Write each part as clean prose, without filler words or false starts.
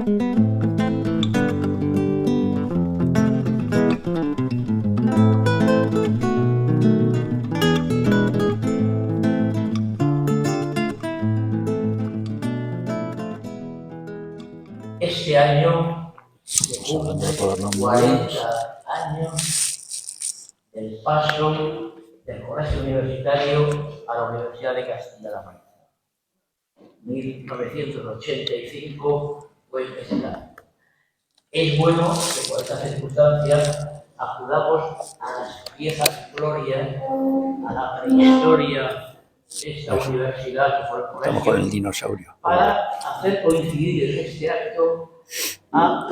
Este año se cumplen 40 años del paso del Colegio Universitario a la Universidad de Castilla-La Mancha. 1985 fue ese año. Es bueno que por estas circunstancias acudamos a las viejas glorias, a la prehistoria de esta universidad que fue el colegio. Estamos con el dinosaurio. Para hacer coincidir en este acto a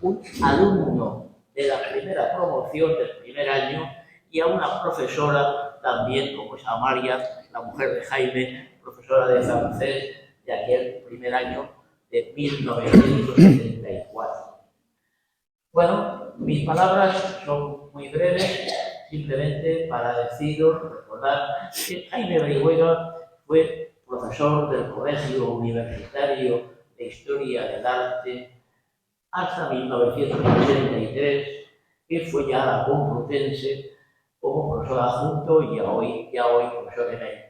un alumno de la primera promoción del primer año y a una profesora también, como es Amalia, la mujer de Jaime, profesora de francés de aquel primer año de 1974. Bueno, mis palabras son muy breves, simplemente para deciros, recordar que Jaime Brihuega fue profesor del Colegio Universitario de Historia del Arte hasta 1983, que fue ya la Complutense como profesor adjunto y ya hoy profesor emérito.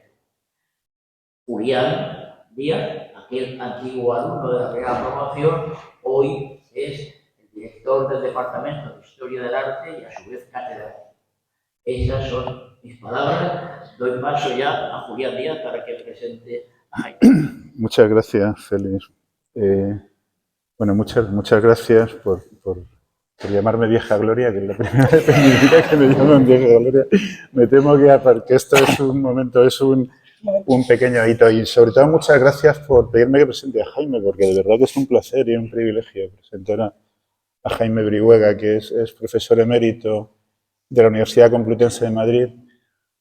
Julián Díaz, aquel antiguo alumno de la primera promoción, hoy es el director del Departamento de Historia del Arte y a su vez catedrático. Esas son mis palabras. Doy paso ya a Julián Díaz para que presente a Jaime. Muchas gracias, Félix. Bueno, muchas gracias por llamarme Vieja Gloria, que es la primera vez en mi vida que me llaman Vieja Gloria. Me temo que esto es un momento, es un pequeño hito. Y sobre todo muchas gracias por pedirme que presente a Jaime, porque de verdad que es un placer y un privilegio presentar a Jaime Brihuega, que es profesor emérito de la Universidad Complutense de Madrid.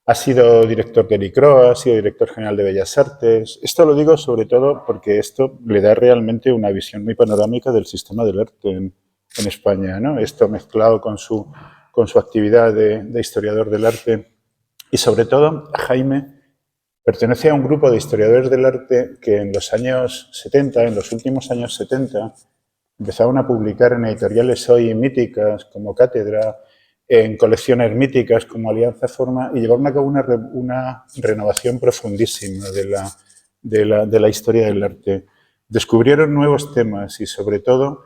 Ha sido director del ICROA, ha sido director general de Bellas Artes. Esto lo digo sobre todo porque esto le da realmente una visión muy panorámica del sistema del arte en España, ¿no? Esto mezclado con su actividad de historiador del arte. Y sobre todo, Jaime pertenece a un grupo de historiadores del arte que en los años 70, en los últimos años 70, empezaron a publicar en editoriales hoy míticas como Cátedra, en colecciones míticas como Alianza Forma, y llevaron a cabo una renovación profundísima de la historia del arte. Descubrieron nuevos temas y, sobre todo,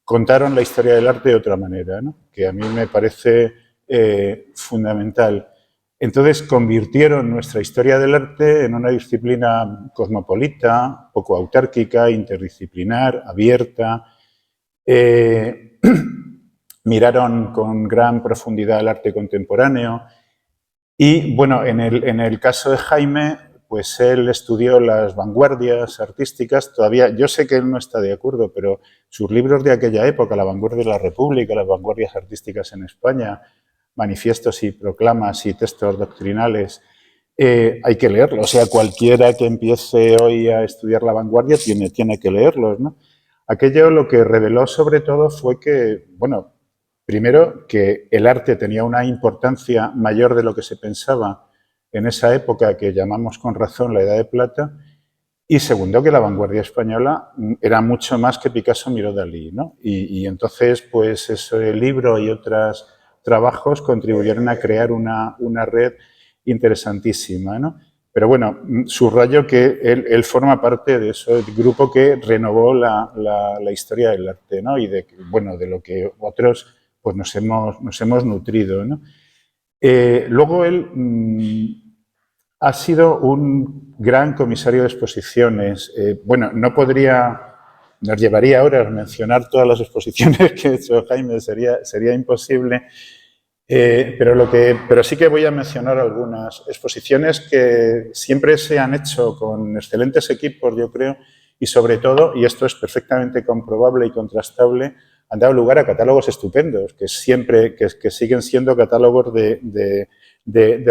contaron la historia del arte de otra manera, ¿no? Que a mí me parece fundamental. Entonces, convirtieron nuestra historia del arte en una disciplina cosmopolita, poco autárquica, interdisciplinar, abierta. Miraron con gran profundidad el arte contemporáneo y, bueno, en el caso de Jaime, pues él estudió las vanguardias artísticas. Todavía, yo sé que él no está de acuerdo, pero sus libros de aquella época, La vanguardia de la República, las vanguardias artísticas en España, manifiestos y proclamas y textos doctrinales, hay que leerlos. O sea, cualquiera que empiece hoy a estudiar la vanguardia tiene que leerlos, ¿no? Aquello lo que reveló sobre todo fue que, bueno, primero, que el arte tenía una importancia mayor de lo que se pensaba en esa época que llamamos con razón la Edad de Plata, y segundo, que la vanguardia española era mucho más que Picasso, Miró, Dalí, ¿no? Y entonces, pues ese libro y otros trabajos contribuyeron a crear una red interesantísima, ¿no? Pero bueno, subrayo que él forma parte de ese grupo que renovó la historia del arte, ¿no? Y de lo que otros pues nos hemos nutrido, ¿no? Luego él ha sido un gran comisario de exposiciones. Nos llevaría horas mencionar todas las exposiciones que ha hecho Jaime, sería imposible, pero sí que voy a mencionar algunas exposiciones que siempre se han hecho con excelentes equipos, yo creo, y sobre todo, y esto es perfectamente comprobable y contrastable, han dado lugar a catálogos estupendos, que siguen siendo catálogos de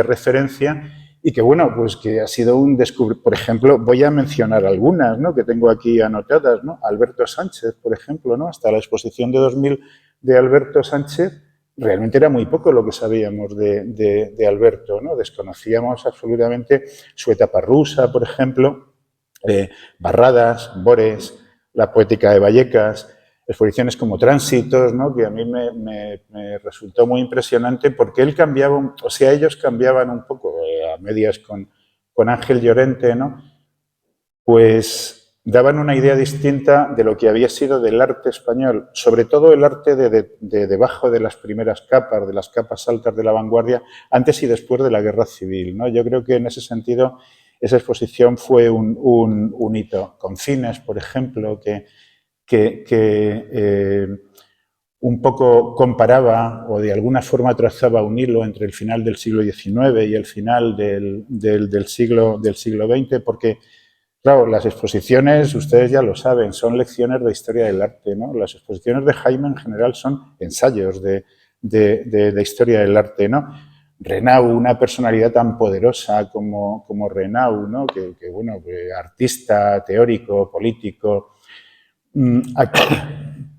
referencia y que, bueno, pues que ha sido un descubrimiento. Por ejemplo, voy a mencionar algunas, ¿no?, que tengo aquí anotadas, ¿no? Alberto Sánchez, por ejemplo, ¿no? Hasta la exposición de 2000 de Alberto Sánchez, realmente era muy poco lo que sabíamos de Alberto, ¿no? Desconocíamos absolutamente su etapa rusa, por ejemplo, Barradas, Bores, la poética de Vallecas. exposiciones como Tránsitos, ¿no? Que a mí me resultó muy impresionante porque él cambiaba, o sea, ellos cambiaban un poco, a medias con Ángel Llorente, ¿no? Pues daban una idea distinta de lo que había sido del arte español, sobre todo el arte de debajo de las primeras capas, de las capas altas de la vanguardia, antes y después de la Guerra Civil, ¿no? Yo creo que en ese sentido esa exposición fue un hito. Con Fines, por ejemplo, que un poco comparaba o de alguna forma trazaba un hilo entre el final del siglo XIX y el final del siglo XX, porque, claro, las exposiciones, ustedes ya lo saben, son lecciones de historia del arte, ¿no? Las exposiciones de Jaime en general son ensayos de historia del arte, ¿no? Renau, una personalidad tan poderosa como Renau, ¿no? Que bueno, artista, teórico, político.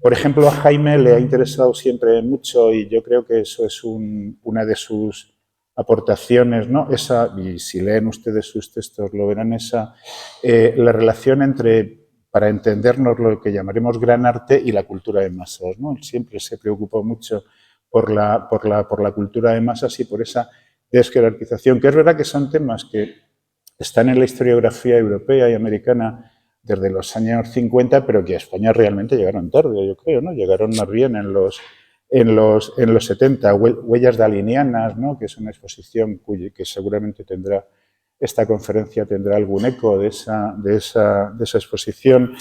Por ejemplo, a Jaime le ha interesado siempre mucho y yo creo que eso es una de sus aportaciones, ¿no? Y si leen ustedes sus textos lo verán, la relación entre, para entendernos, lo que llamaremos gran arte y la cultura de masas, ¿no? Él siempre se preocupó mucho por la cultura de masas y por esa desjerarquización, que es verdad que son temas que están en la historiografía europea y americana desde los años 50, pero que a España realmente llegaron tarde, yo creo, ¿no? Llegaron más bien en los 70. Huellas dalinianas, ¿no? Que es una exposición que seguramente tendrá, esta conferencia tendrá algún eco de esa exposición.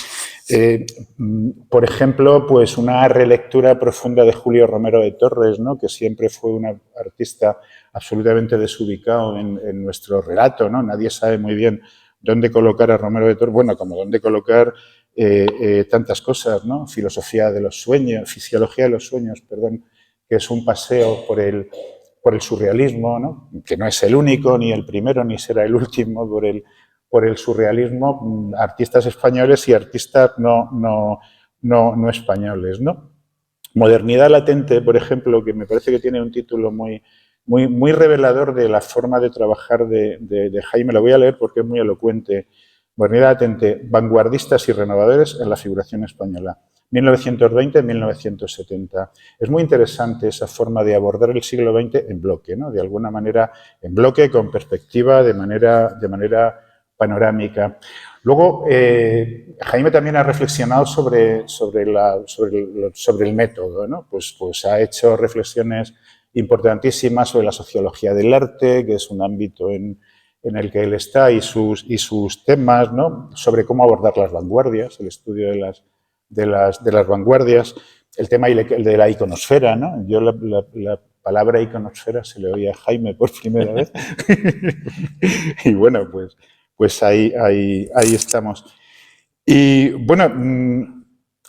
Por ejemplo, pues una relectura profunda de Julio Romero de Torres, ¿no? Que siempre fue un artista absolutamente desubicado en nuestro relato, ¿no? Nadie sabe muy bien dónde colocar a Romero de Torres, bueno, como dónde colocar tantas cosas, ¿no? Filosofía de los sueños, fisiología de los sueños, perdón, que es un paseo por el surrealismo, ¿no? Que no es el único, ni el primero, ni será el último, por el surrealismo, artistas españoles y artistas no españoles, ¿no? Modernidad latente, por ejemplo, que me parece que tiene un título muy revelador de la forma de trabajar de Jaime. Lo voy a leer porque es muy elocuente. Modernidad latente, vanguardistas y renovadores en la figuración española. 1920-1970. Es muy interesante esa forma de abordar el siglo XX en bloque, ¿no? De alguna manera en bloque, con perspectiva, de manera panorámica. Luego, Jaime también ha reflexionado sobre el método, ¿no? Pues ha hecho reflexiones importantísimas sobre la sociología del arte, que es un ámbito en el que él está, y sus temas, ¿no? Sobre cómo abordar las vanguardias, el estudio de las vanguardias, el tema de la iconosfera, ¿no? Yo la palabra iconosfera se le oía a Jaime por primera vez. Y bueno, pues ahí estamos. Y bueno,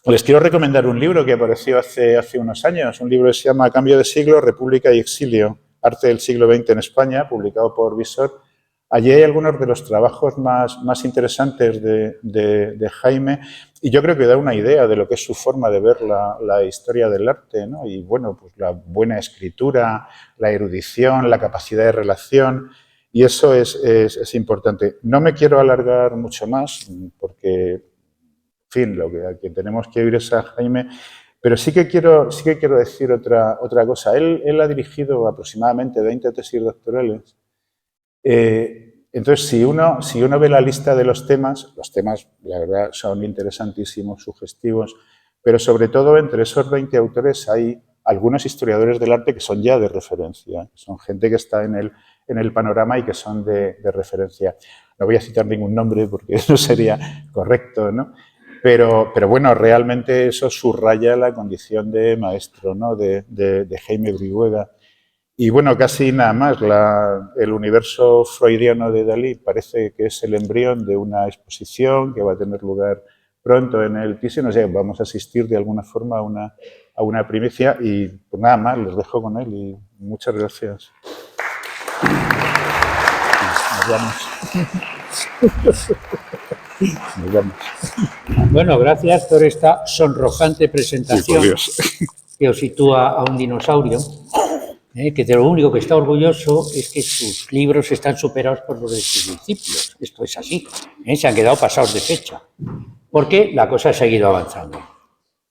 les quiero recomendar un libro que apareció hace unos años, un libro que se llama Cambio de siglo, República y exilio, arte del siglo XX en España, publicado por Visor. Allí hay algunos de los trabajos más interesantes de Jaime y yo creo que da una idea de lo que es su forma de ver la historia del arte, ¿no? Y bueno, pues la buena escritura, la erudición, la capacidad de relación, y eso es importante. No me quiero alargar mucho más porque, en fin, a quien tenemos que oír es a Jaime, pero sí que quiero decir otra cosa. Él ha dirigido aproximadamente 20 tesis doctorales. Entonces, si uno ve la lista de los temas, la verdad son interesantísimos, sugestivos, pero sobre todo entre esos 20 autores hay algunos historiadores del arte que son ya de referencia, son gente que está en el panorama y que son de referencia. No voy a citar ningún nombre porque eso sería correcto, ¿no? Pero bueno, realmente eso subraya la condición de maestro, ¿no? de Jaime Brihuega. Y bueno, casi nada más. El universo freudiano de Dalí parece que es el embrión de una exposición que va a tener lugar pronto en el Thyssen. No sé, vamos a asistir de alguna forma a una primicia y pues nada más, les dejo con él y muchas gracias. Nos vamos. Nos vamos. Bueno, gracias por esta sonrojante presentación, sí, por Dios, que os sitúa a un dinosaurio, que de lo único que está orgulloso es que sus libros están superados por los de sus discípulos. Esto es así, se han quedado pasados de fecha, porque la cosa ha seguido avanzando.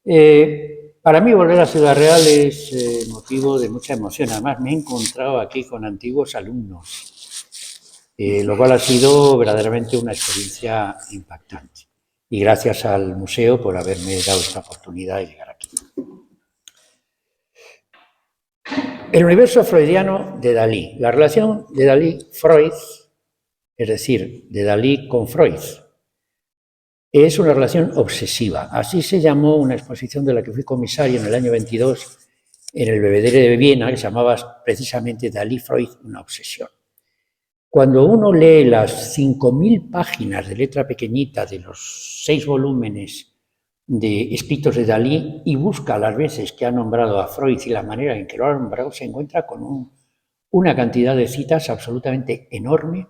Para mí volver a Ciudad Real es motivo de mucha emoción. Además, me he encontrado aquí con antiguos alumnos, lo cual ha sido verdaderamente una experiencia impactante. Y gracias al museo por haberme dado esta oportunidad de llegar aquí. El universo freudiano de Dalí. La relación de Dalí-Freud, es decir, de Dalí con Freud, es una relación obsesiva. Así se llamó una exposición de la que fui comisario en el año 22 en el Belvedere de Viena, que se llamaba precisamente Dalí-Freud, una obsesión. Cuando uno lee las 5.000 páginas de letra pequeñita de los 6 volúmenes de escritos de Dalí y busca las veces que ha nombrado a Freud y la manera en que lo ha nombrado, se encuentra con una cantidad de citas absolutamente enorme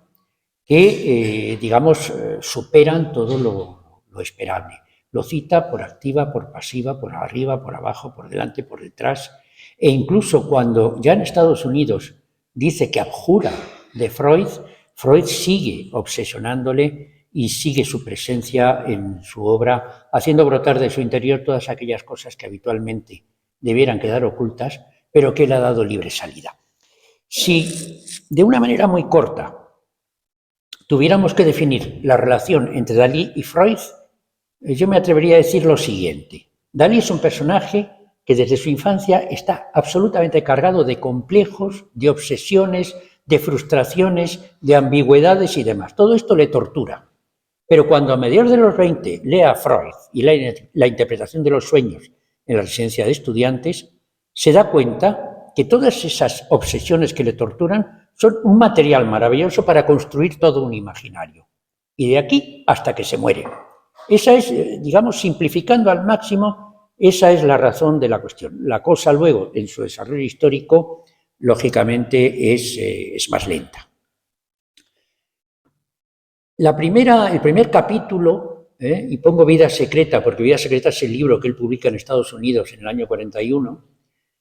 que, digamos, superan todo lo esperable. Lo cita por activa, por pasiva, por arriba, por abajo, por delante, por detrás. E incluso cuando ya en Estados Unidos dice que abjura de Freud, Freud sigue obsesionándole y sigue su presencia en su obra, haciendo brotar de su interior todas aquellas cosas que habitualmente debieran quedar ocultas, pero que él ha dado libre salida. Si, de una manera muy corta, tuviéramos que definir la relación entre Dalí y Freud, yo me atrevería a decir lo siguiente. Dalí es un personaje que desde su infancia está absolutamente cargado de complejos, de obsesiones, de frustraciones, de ambigüedades y demás. Todo esto le tortura. Pero cuando a mediados de los 20 lee a Freud y la interpretación de los sueños en la residencia de estudiantes, se da cuenta que todas esas obsesiones que le torturan son un material maravilloso para construir todo un imaginario. Y de aquí hasta que se muere. Esa es, digamos, simplificando al máximo, esa es la razón de la cuestión. La cosa luego, en su desarrollo histórico, lógicamente es más lenta. El primer capítulo, y pongo Vida Secreta, porque Vida Secreta es el libro que él publica en Estados Unidos en el año 41,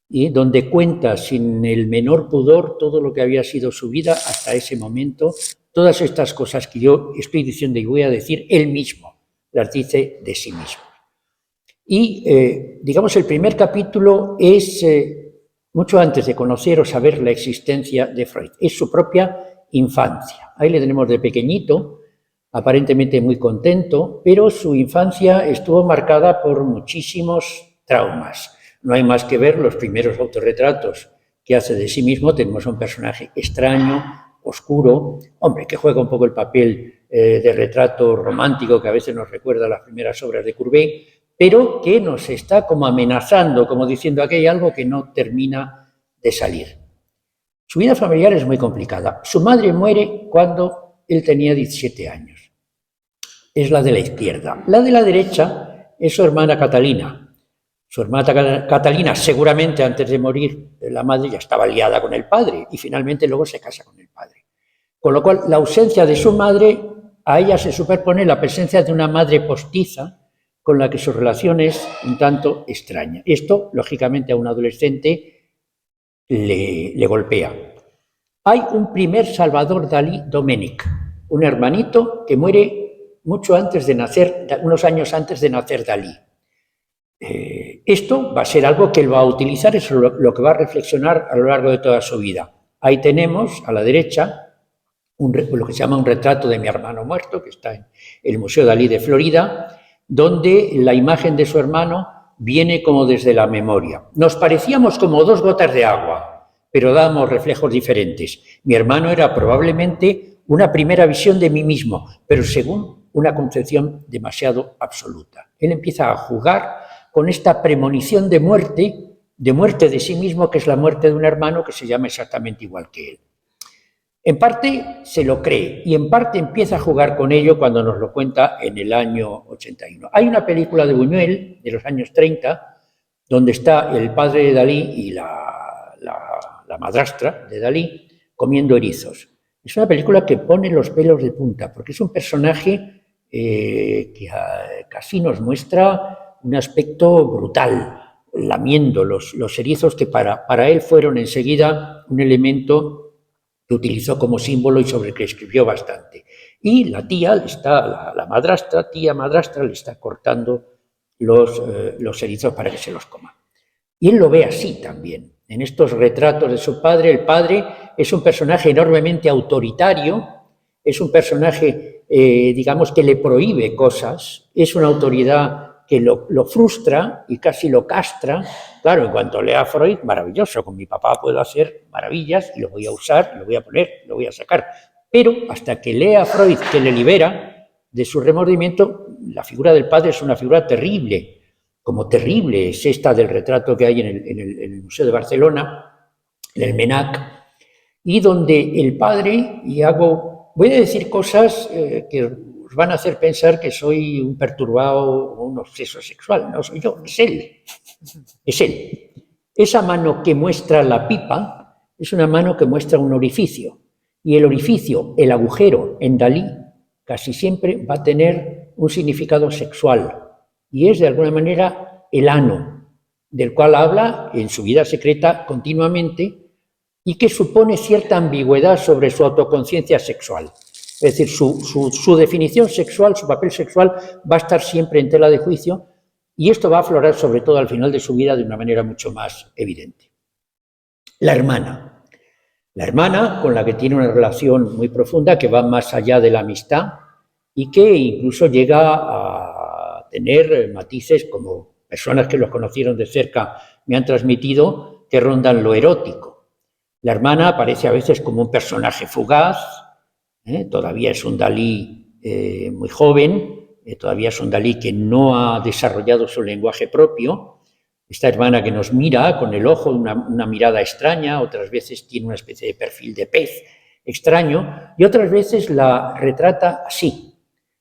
y donde cuenta sin el menor pudor todo lo que había sido su vida hasta ese momento, todas estas cosas que yo estoy diciendo y voy a decir él mismo, las dice de sí mismo. Y, digamos, el primer capítulo es mucho antes de conocer o saber la existencia de Freud, es su propia infancia. Ahí le tenemos de pequeñito, aparentemente muy contento, pero su infancia estuvo marcada por muchísimos traumas. No hay más que ver los primeros autorretratos que hace de sí mismo. Tenemos un personaje extraño, oscuro, hombre, que juega un poco el papel de retrato romántico que a veces nos recuerda a las primeras obras de Courbet, pero que nos está como amenazando, como diciendo aquí hay algo que no termina de salir. Su vida familiar es muy complicada. Su madre muere cuando él tenía 17 años. Es la de la izquierda. La de la derecha es su hermana Catalina. Su hermana Catalina, seguramente antes de morir, la madre ya estaba liada con el padre y finalmente luego se casa con el padre. Con lo cual, la ausencia de su madre, a ella se superpone la presencia de una madre postiza con la que su relación es un tanto extraña. Esto, lógicamente, a un adolescente le golpea. Hay un primer Salvador Dalí Domènech, un hermanito que muere mucho antes de nacer, unos años antes de nacer Dalí. Esto va a ser algo que él va a utilizar, es lo que va a reflexionar a lo largo de toda su vida. Ahí tenemos, a la derecha, lo que se llama un retrato de mi hermano muerto, que está en el Museo Dalí de Florida, donde la imagen de su hermano viene como desde la memoria. Nos parecíamos como dos gotas de agua, pero dábamos reflejos diferentes. Mi hermano era probablemente una primera visión de mí mismo, pero según una concepción demasiado absoluta. Él empieza a jugar con esta premonición de muerte de sí mismo, que es la muerte de un hermano que se llama exactamente igual que él. En parte se lo cree y en parte empieza a jugar con ello cuando nos lo cuenta en el año 81. Hay una película de Buñuel de los años 30 donde está el padre de Dalí y la madrastra de Dalí comiendo erizos. Es una película que pone los pelos de punta porque es un personaje que casi nos muestra un aspecto brutal, lamiendo los erizos que para él fueron enseguida un elemento que utilizó como símbolo y sobre el que escribió bastante. Y la tía, la madrastra, le está cortando los erizos para que se los coman. Y él lo ve así también. En estos retratos de su padre, el padre es un personaje enormemente autoritario, es un personaje, digamos, que le prohíbe cosas, es una autoridad que lo frustra y casi lo castra. Claro, en cuanto lea a Freud, maravilloso, con mi papá puedo hacer maravillas y lo voy a usar, lo voy a poner, lo voy a sacar. Pero hasta que lea a Freud, que le libera de su remordimiento, la figura del padre es una figura terrible, como terrible es esta del retrato que hay en el Museo de Barcelona, en el MNAC, y donde el padre, voy a decir cosas que os van a hacer pensar que soy un perturbado o un obseso sexual. No soy yo, es él. Es él. Esa mano que muestra la pipa es una mano que muestra un orificio. Y el orificio, el agujero, en Dalí, casi siempre va a tener un significado sexual. Y es, de alguna manera, el ano, del cual habla en su vida secreta continuamente y que supone cierta ambigüedad sobre su autoconciencia sexual. Es decir, su definición sexual, su papel sexual, va a estar siempre en tela de juicio y esto va a aflorar sobre todo al final de su vida de una manera mucho más evidente. La hermana con la que tiene una relación muy profunda que va más allá de la amistad y que incluso llega a tener matices, como personas que los conocieron de cerca me han transmitido, que rondan lo erótico. La hermana aparece a veces como un personaje fugaz, todavía es un Dalí muy joven, todavía es un Dalí que no ha desarrollado su lenguaje propio. Esta hermana que nos mira con el ojo, una mirada extraña, otras veces tiene una especie de perfil de pez extraño, y otras veces la retrata así,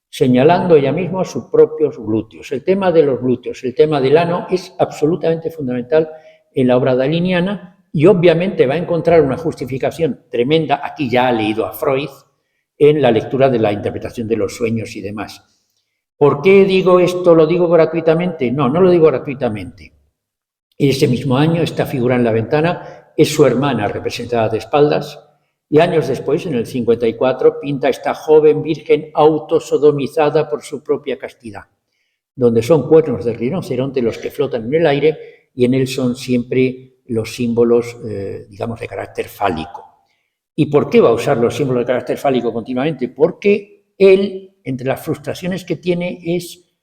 señalando ella misma sus propios glúteos. El tema de los glúteos, el tema del ano, es absolutamente fundamental en la obra daliniana y obviamente va a encontrar una justificación tremenda, aquí ya ha leído a Freud, en la lectura de la interpretación de los sueños y demás. ¿Por qué digo esto? ¿Lo digo gratuitamente? No, no lo digo gratuitamente. Ese mismo año, esta figura en la ventana es su hermana representada de espaldas y años después, en el 54, pinta a esta joven virgen autosodomizada por su propia castidad, donde son cuernos de rinoceronte los que flotan en el aire y en él son siempre los símbolos, digamos, de carácter fálico. ¿Y por qué va a usar los símbolos de carácter fálico continuamente? Porque él, entre las frustraciones que tiene, es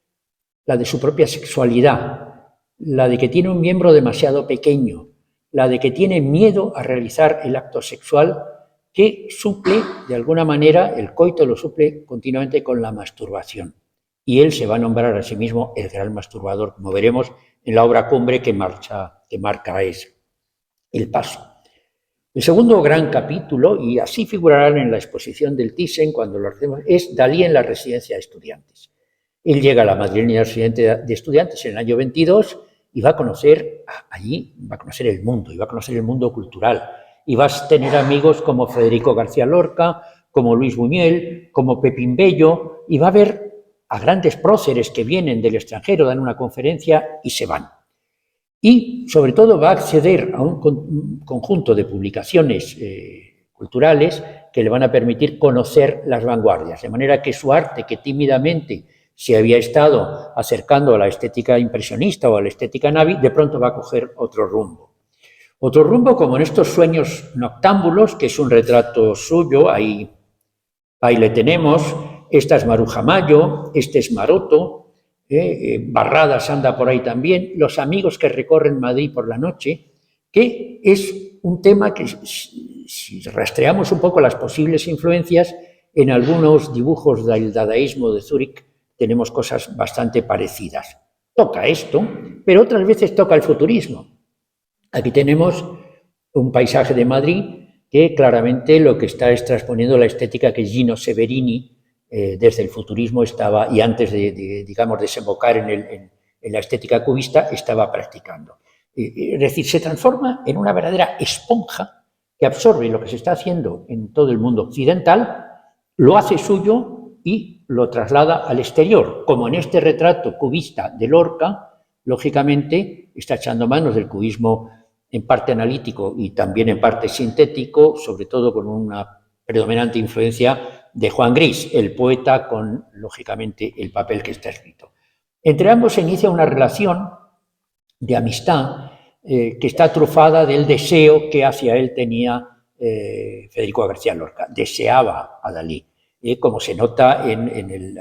la de su propia sexualidad, la de que tiene un miembro demasiado pequeño, la de que tiene miedo a realizar el acto sexual, que suple, de alguna manera, el coito lo suple continuamente con la masturbación. Y él se va a nombrar a sí mismo el gran masturbador, como veremos en la obra cumbre que marca el paso. El segundo gran capítulo, y así figurarán en la exposición del Thyssen cuando lo hacemos, es Dalí en la residencia de estudiantes. Él llega a la madrileña residencia de estudiantes en el año 22 y va a conocer allí, va a conocer el mundo, y va a conocer el mundo cultural. Y va a tener amigos como Federico García Lorca, como Luis Buñuel, como Pepín Bello, y va a ver a grandes próceres que vienen del extranjero, dan una conferencia y se van. Y, sobre todo, va a acceder a un conjunto de publicaciones culturales que le van a permitir conocer las vanguardias, de manera que su arte, que tímidamente se había estado acercando a la estética impresionista o a la estética navi, de pronto va a coger otro rumbo. Otro rumbo como en estos Sueños noctámbulos, que es un retrato suyo, ahí le tenemos. Esta es Maruja Mayo, este es Maroto, Barradas anda por ahí también, los amigos que recorren Madrid por la noche, que es un tema que, si rastreamos un poco las posibles influencias, en algunos dibujos del dadaísmo de Zúrich tenemos cosas bastante parecidas. Toca esto, pero otras veces toca el futurismo. Aquí tenemos un paisaje de Madrid que claramente lo que está es transponiendo la estética que Gino Severini desde el futurismo estaba, y antes de digamos, desembocar en la estética cubista, estaba practicando. Es decir, se transforma en una verdadera esponja que absorbe lo que se está haciendo en todo el mundo occidental, lo hace suyo y lo traslada al exterior. Como en este retrato cubista de Lorca, lógicamente está echando manos del cubismo en parte analítico y también en parte sintético, sobre todo con una predominante influencia de Juan Gris, el poeta con, lógicamente, el papel que está escrito. Entre ambos se inicia una relación de amistad que está trufada del deseo que hacia él tenía Federico García Lorca. Deseaba a Dalí, como se nota en el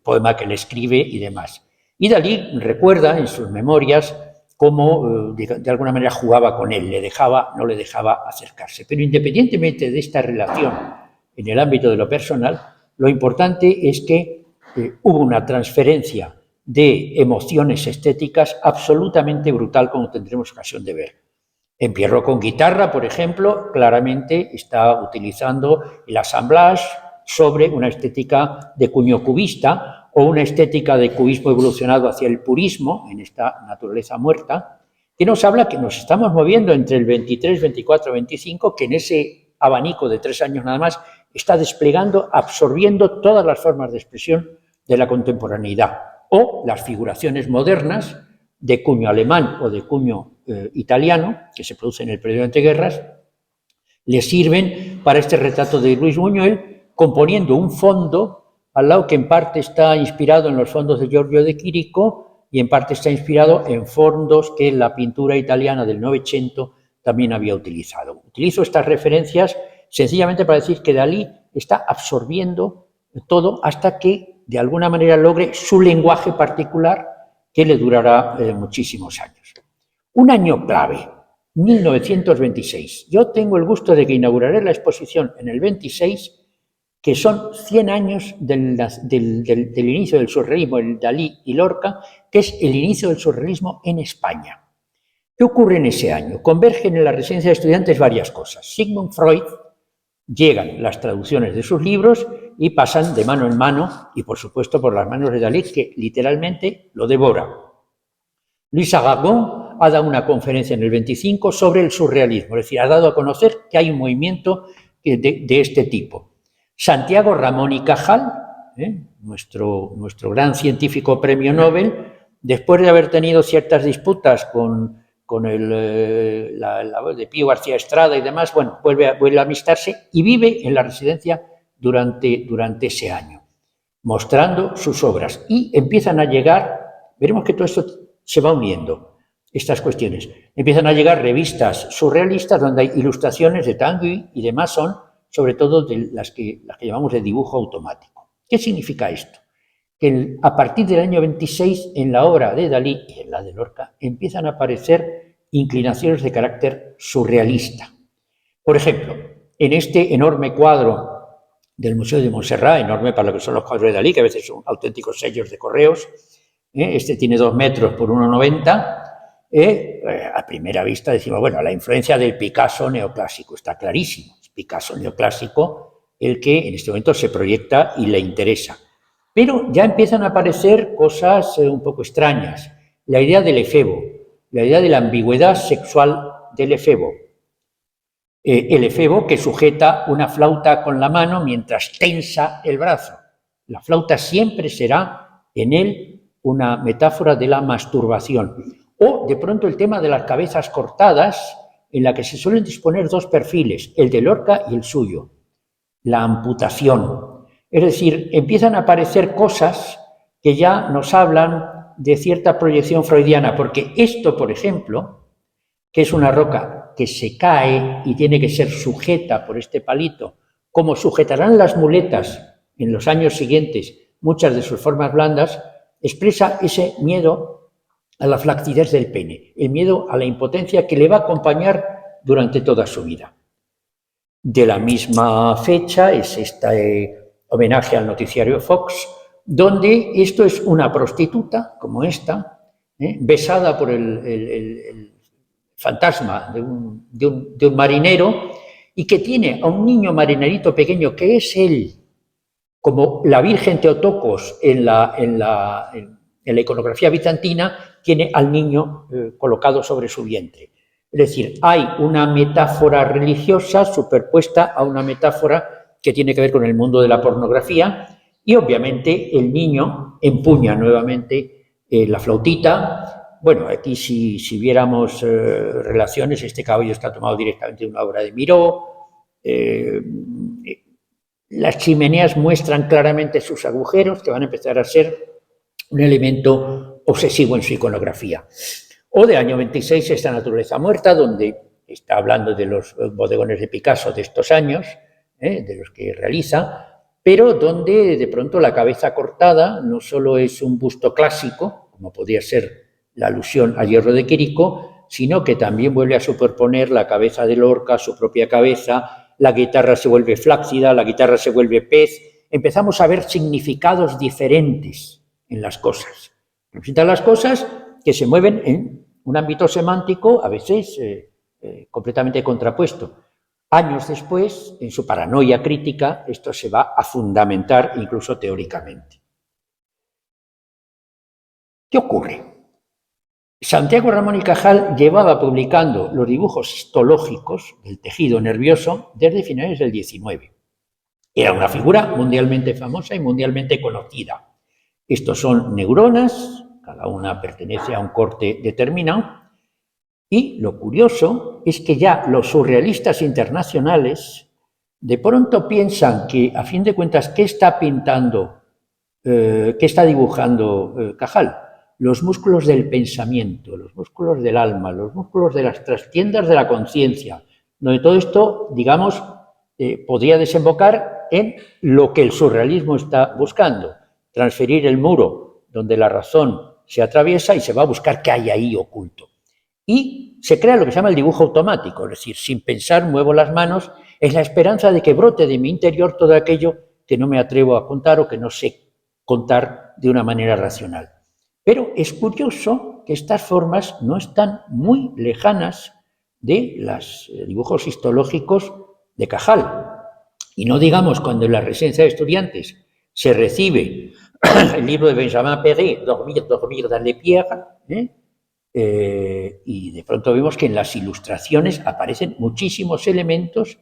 poema que le escribe y demás. Y Dalí recuerda en sus memorias cómo de alguna manera jugaba con él, no le dejaba acercarse. Pero independientemente de esta relación en el ámbito de lo personal, lo importante es que hubo una transferencia de emociones estéticas absolutamente brutal, como tendremos ocasión de ver. En Pierrot con guitarra, por ejemplo, claramente está utilizando el assemblage sobre una estética de cuño cubista o una estética de cubismo evolucionado hacia el purismo, en esta naturaleza muerta, que nos habla que nos estamos moviendo entre el 23, 24, 25, que en ese abanico de 3 años nada más está desplegando, absorbiendo todas las formas de expresión de la contemporaneidad, o las figuraciones modernas de cuño alemán o de cuño italiano, que se producen en el periodo de entreguerras, le sirven para este retrato de Luis Buñuel, componiendo un fondo al lado que en parte está inspirado en los fondos de Giorgio de Chirico y en parte está inspirado en fondos que la pintura italiana del Novecento también había utilizado. Utilizo estas referencias sencillamente para decir que Dalí está absorbiendo todo hasta que de alguna manera logre su lenguaje particular que le durará muchísimos años. Un año clave, 1926. Yo tengo el gusto de que inauguraré la exposición en el 26, que son 100 años del inicio del surrealismo, el Dalí y Lorca, que es el inicio del surrealismo en España. ¿Qué ocurre en ese año? Convergen en la residencia de estudiantes varias cosas. Sigmund Freud, llegan las traducciones de sus libros y pasan de mano en mano y, por supuesto, por las manos de Dalí, que literalmente lo devora. Luis Aragon ha dado una conferencia en el 25 sobre el surrealismo, es decir, ha dado a conocer que hay un movimiento de este tipo. Santiago Ramón y Cajal, nuestro gran científico premio Nobel, después de haber tenido ciertas disputas con de Pío García Estrada y demás, bueno, vuelve a amistarse y vive en la residencia durante ese año, mostrando sus obras. Y empiezan a llegar, veremos que todo esto se va uniendo, estas cuestiones. Empiezan a llegar revistas surrealistas donde hay ilustraciones de Tanguy y de Masson, sobre todo de las que llamamos de dibujo automático. ¿Qué significa esto? Que a partir del año 26, en la obra de Dalí y en la de Lorca, empiezan a aparecer inclinaciones de carácter surrealista. Por ejemplo, en este enorme cuadro del Museo de Montserrat, enorme para lo que son los cuadros de Dalí, que a veces son auténticos sellos de correos, este tiene 2 metros por 1,90, a primera vista decimos, bueno, la influencia del Picasso neoclásico está clarísimo. Es Picasso neoclásico el que en este momento se proyecta y le interesa. Pero ya empiezan a aparecer cosas un poco extrañas. La idea del efebo, la idea de la ambigüedad sexual del efebo. El efebo que sujeta una flauta con la mano mientras tensa el brazo. La flauta siempre será en él una metáfora de la masturbación. O, de pronto, el tema de las cabezas cortadas, en la que se suelen disponer 2 perfiles, el de Lorca y el suyo. La amputación. Es decir, empiezan a aparecer cosas que ya nos hablan de cierta proyección freudiana, porque esto, por ejemplo, que es una roca que se cae y tiene que ser sujeta por este palito, como sujetarán las muletas en los años siguientes muchas de sus formas blandas, expresa ese miedo a la flacidez del pene, el miedo a la impotencia que le va a acompañar durante toda su vida. De la misma fecha es este homenaje al noticiario Fox, donde esto es una prostituta, como esta, besada por el fantasma de un marinero, y que tiene a un niño marinerito pequeño que es él, como la Virgen Teotocos en la iconografía bizantina, tiene al niño colocado sobre su vientre. Es decir, hay una metáfora religiosa superpuesta a una metáfora que tiene que ver con el mundo de la pornografía, y obviamente el niño empuña nuevamente la flautita. Bueno, aquí si viéramos relaciones, este caballo está tomado directamente de una obra de Miró. Las chimeneas muestran claramente sus agujeros, que van a empezar a ser un elemento obsesivo en su iconografía. O de año 26, Esta naturaleza muerta, donde está hablando de los bodegones de Picasso de estos años, de los que realiza, pero donde de pronto la cabeza cortada no solo es un busto clásico, como podría ser la alusión a Hierro de Quirico, sino que también vuelve a superponer la cabeza de Lorca, su propia cabeza, la guitarra se vuelve flácida, la guitarra se vuelve pez. Empezamos a ver significados diferentes en las cosas. Representan las cosas que se mueven en un ámbito semántico a veces completamente contrapuesto. Años después, en su paranoia crítica, esto se va a fundamentar incluso teóricamente. ¿Qué ocurre? Santiago Ramón y Cajal llevaba publicando los dibujos histológicos del tejido nervioso desde finales del XIX. Era una figura mundialmente famosa y mundialmente conocida. Estos son neuronas, cada una pertenece a un corte determinado, y lo curioso es que ya los surrealistas internacionales de pronto piensan que, a fin de cuentas, ¿qué está pintando, qué está dibujando Cajal? Los músculos del pensamiento, los músculos del alma, los músculos de las trastiendas de la conciencia, donde todo esto, digamos, podría desembocar en lo que el surrealismo está buscando, transferir el muro donde la razón se atraviesa y se va a buscar qué hay ahí oculto. Y se crea lo que se llama el dibujo automático, es decir, sin pensar muevo las manos, es la esperanza de que brote de mi interior todo aquello que no me atrevo a contar o que no sé contar de una manera racional. Pero es curioso que estas formas no están muy lejanas de los dibujos histológicos de Cajal. Y no digamos cuando en la residencia de estudiantes se recibe el libro de Benjamin Perret, Dormir dans les pierres, y de pronto vemos que en las ilustraciones aparecen muchísimos elementos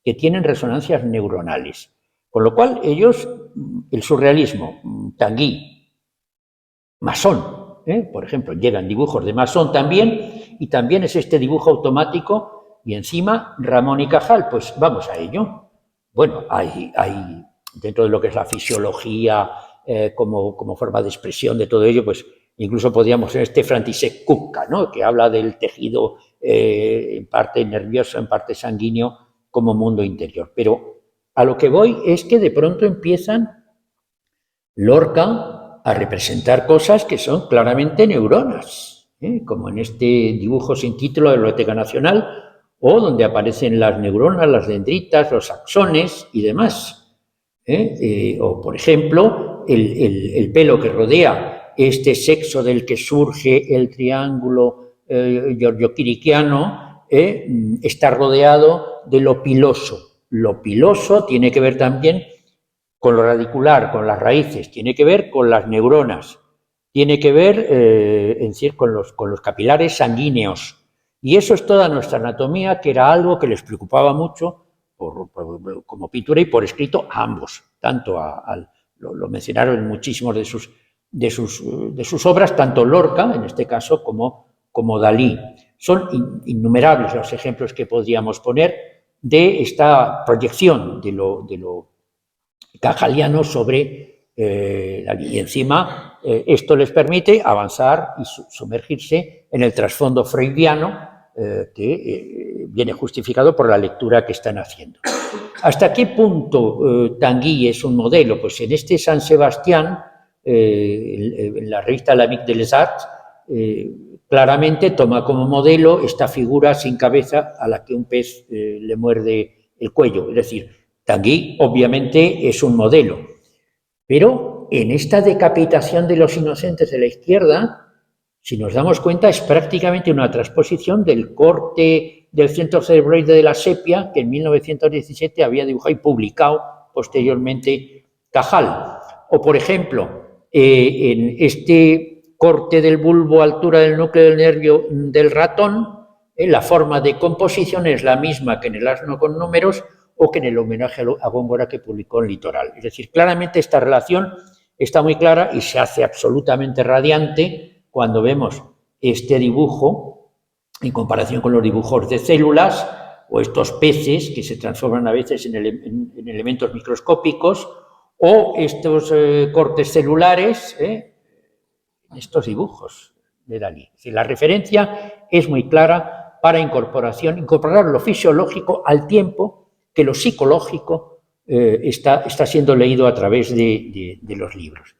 que tienen resonancias neuronales. Con lo cual ellos, el surrealismo, Tanguy, Masson, por ejemplo, llegan dibujos de Masson también, y también es este dibujo automático, y encima Ramón y Cajal, pues vamos a ello. Bueno, hay dentro de lo que es la fisiología como forma de expresión de todo ello, pues incluso podríamos ver este František Kupka, ¿no?, que habla del tejido en parte nervioso, en parte sanguíneo, como mundo interior. Pero a lo que voy es que de pronto empiezan Lorca a representar cosas que son claramente neuronas, como en este dibujo sin título de la Biblioteca Nacional, o donde aparecen las neuronas, las dendritas, los axones y demás. O, por ejemplo, el pelo que rodea este sexo del que surge el triángulo giorgio-quiriquiano, está rodeado de lo piloso. Lo piloso tiene que ver también con lo radicular, con las raíces, tiene que ver con las neuronas, tiene que ver con los capilares sanguíneos. Y eso es toda nuestra anatomía, que era algo que les preocupaba mucho como pintura y por escrito a ambos. Tanto lo mencionaron en muchísimos de sus obras, tanto Lorca, en este caso, como Dalí. Son innumerables los ejemplos que podríamos poner de esta proyección de lo cajaliano sobre y encima esto les permite avanzar y sumergirse en el trasfondo freudiano que viene justificado por la lectura que están haciendo. ¿Hasta qué punto Tanguy es un modelo? Pues en este San Sebastián, en la revista L'Amique des Arts, claramente toma como modelo esta figura sin cabeza a la que un pez le muerde el cuello. Es decir, Tanguy obviamente es un modelo, pero en esta decapitación de los inocentes de la izquierda, si nos damos cuenta, es prácticamente una transposición del corte del centro cerebroide de la sepia que en 1917 había dibujado y publicado posteriormente Cajal. O, por ejemplo, en este corte del bulbo a altura del núcleo del nervio del ratón, la forma de composición es la misma que en el asno con números o que en el homenaje a Góngora que publicó en Litoral. Es decir, claramente esta relación está muy clara y se hace absolutamente radiante cuando vemos este dibujo en comparación con los dibujos de células o estos peces que se transforman a veces en elementos microscópicos o estos cortes celulares estos dibujos de Dalí. Es decir, la referencia es muy clara para incorporar lo fisiológico al tiempo que lo psicológico está siendo leído a través de los libros.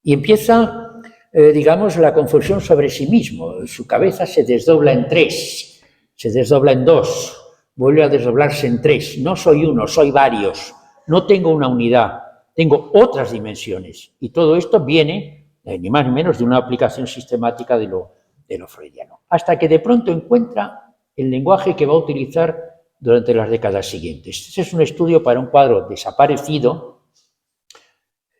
Y empieza, digamos, la confusión sobre sí mismo. Su cabeza se desdobla en 3, se desdobla en 2, vuelve a desdoblarse en 3. No soy uno, soy varios. No tengo una unidad, tengo otras dimensiones. Y todo esto viene, ni más ni menos, de una aplicación sistemática de lo freudiano. Hasta que de pronto encuentra el lenguaje que va a utilizar durante las décadas siguientes. Este es un estudio para un cuadro desaparecido,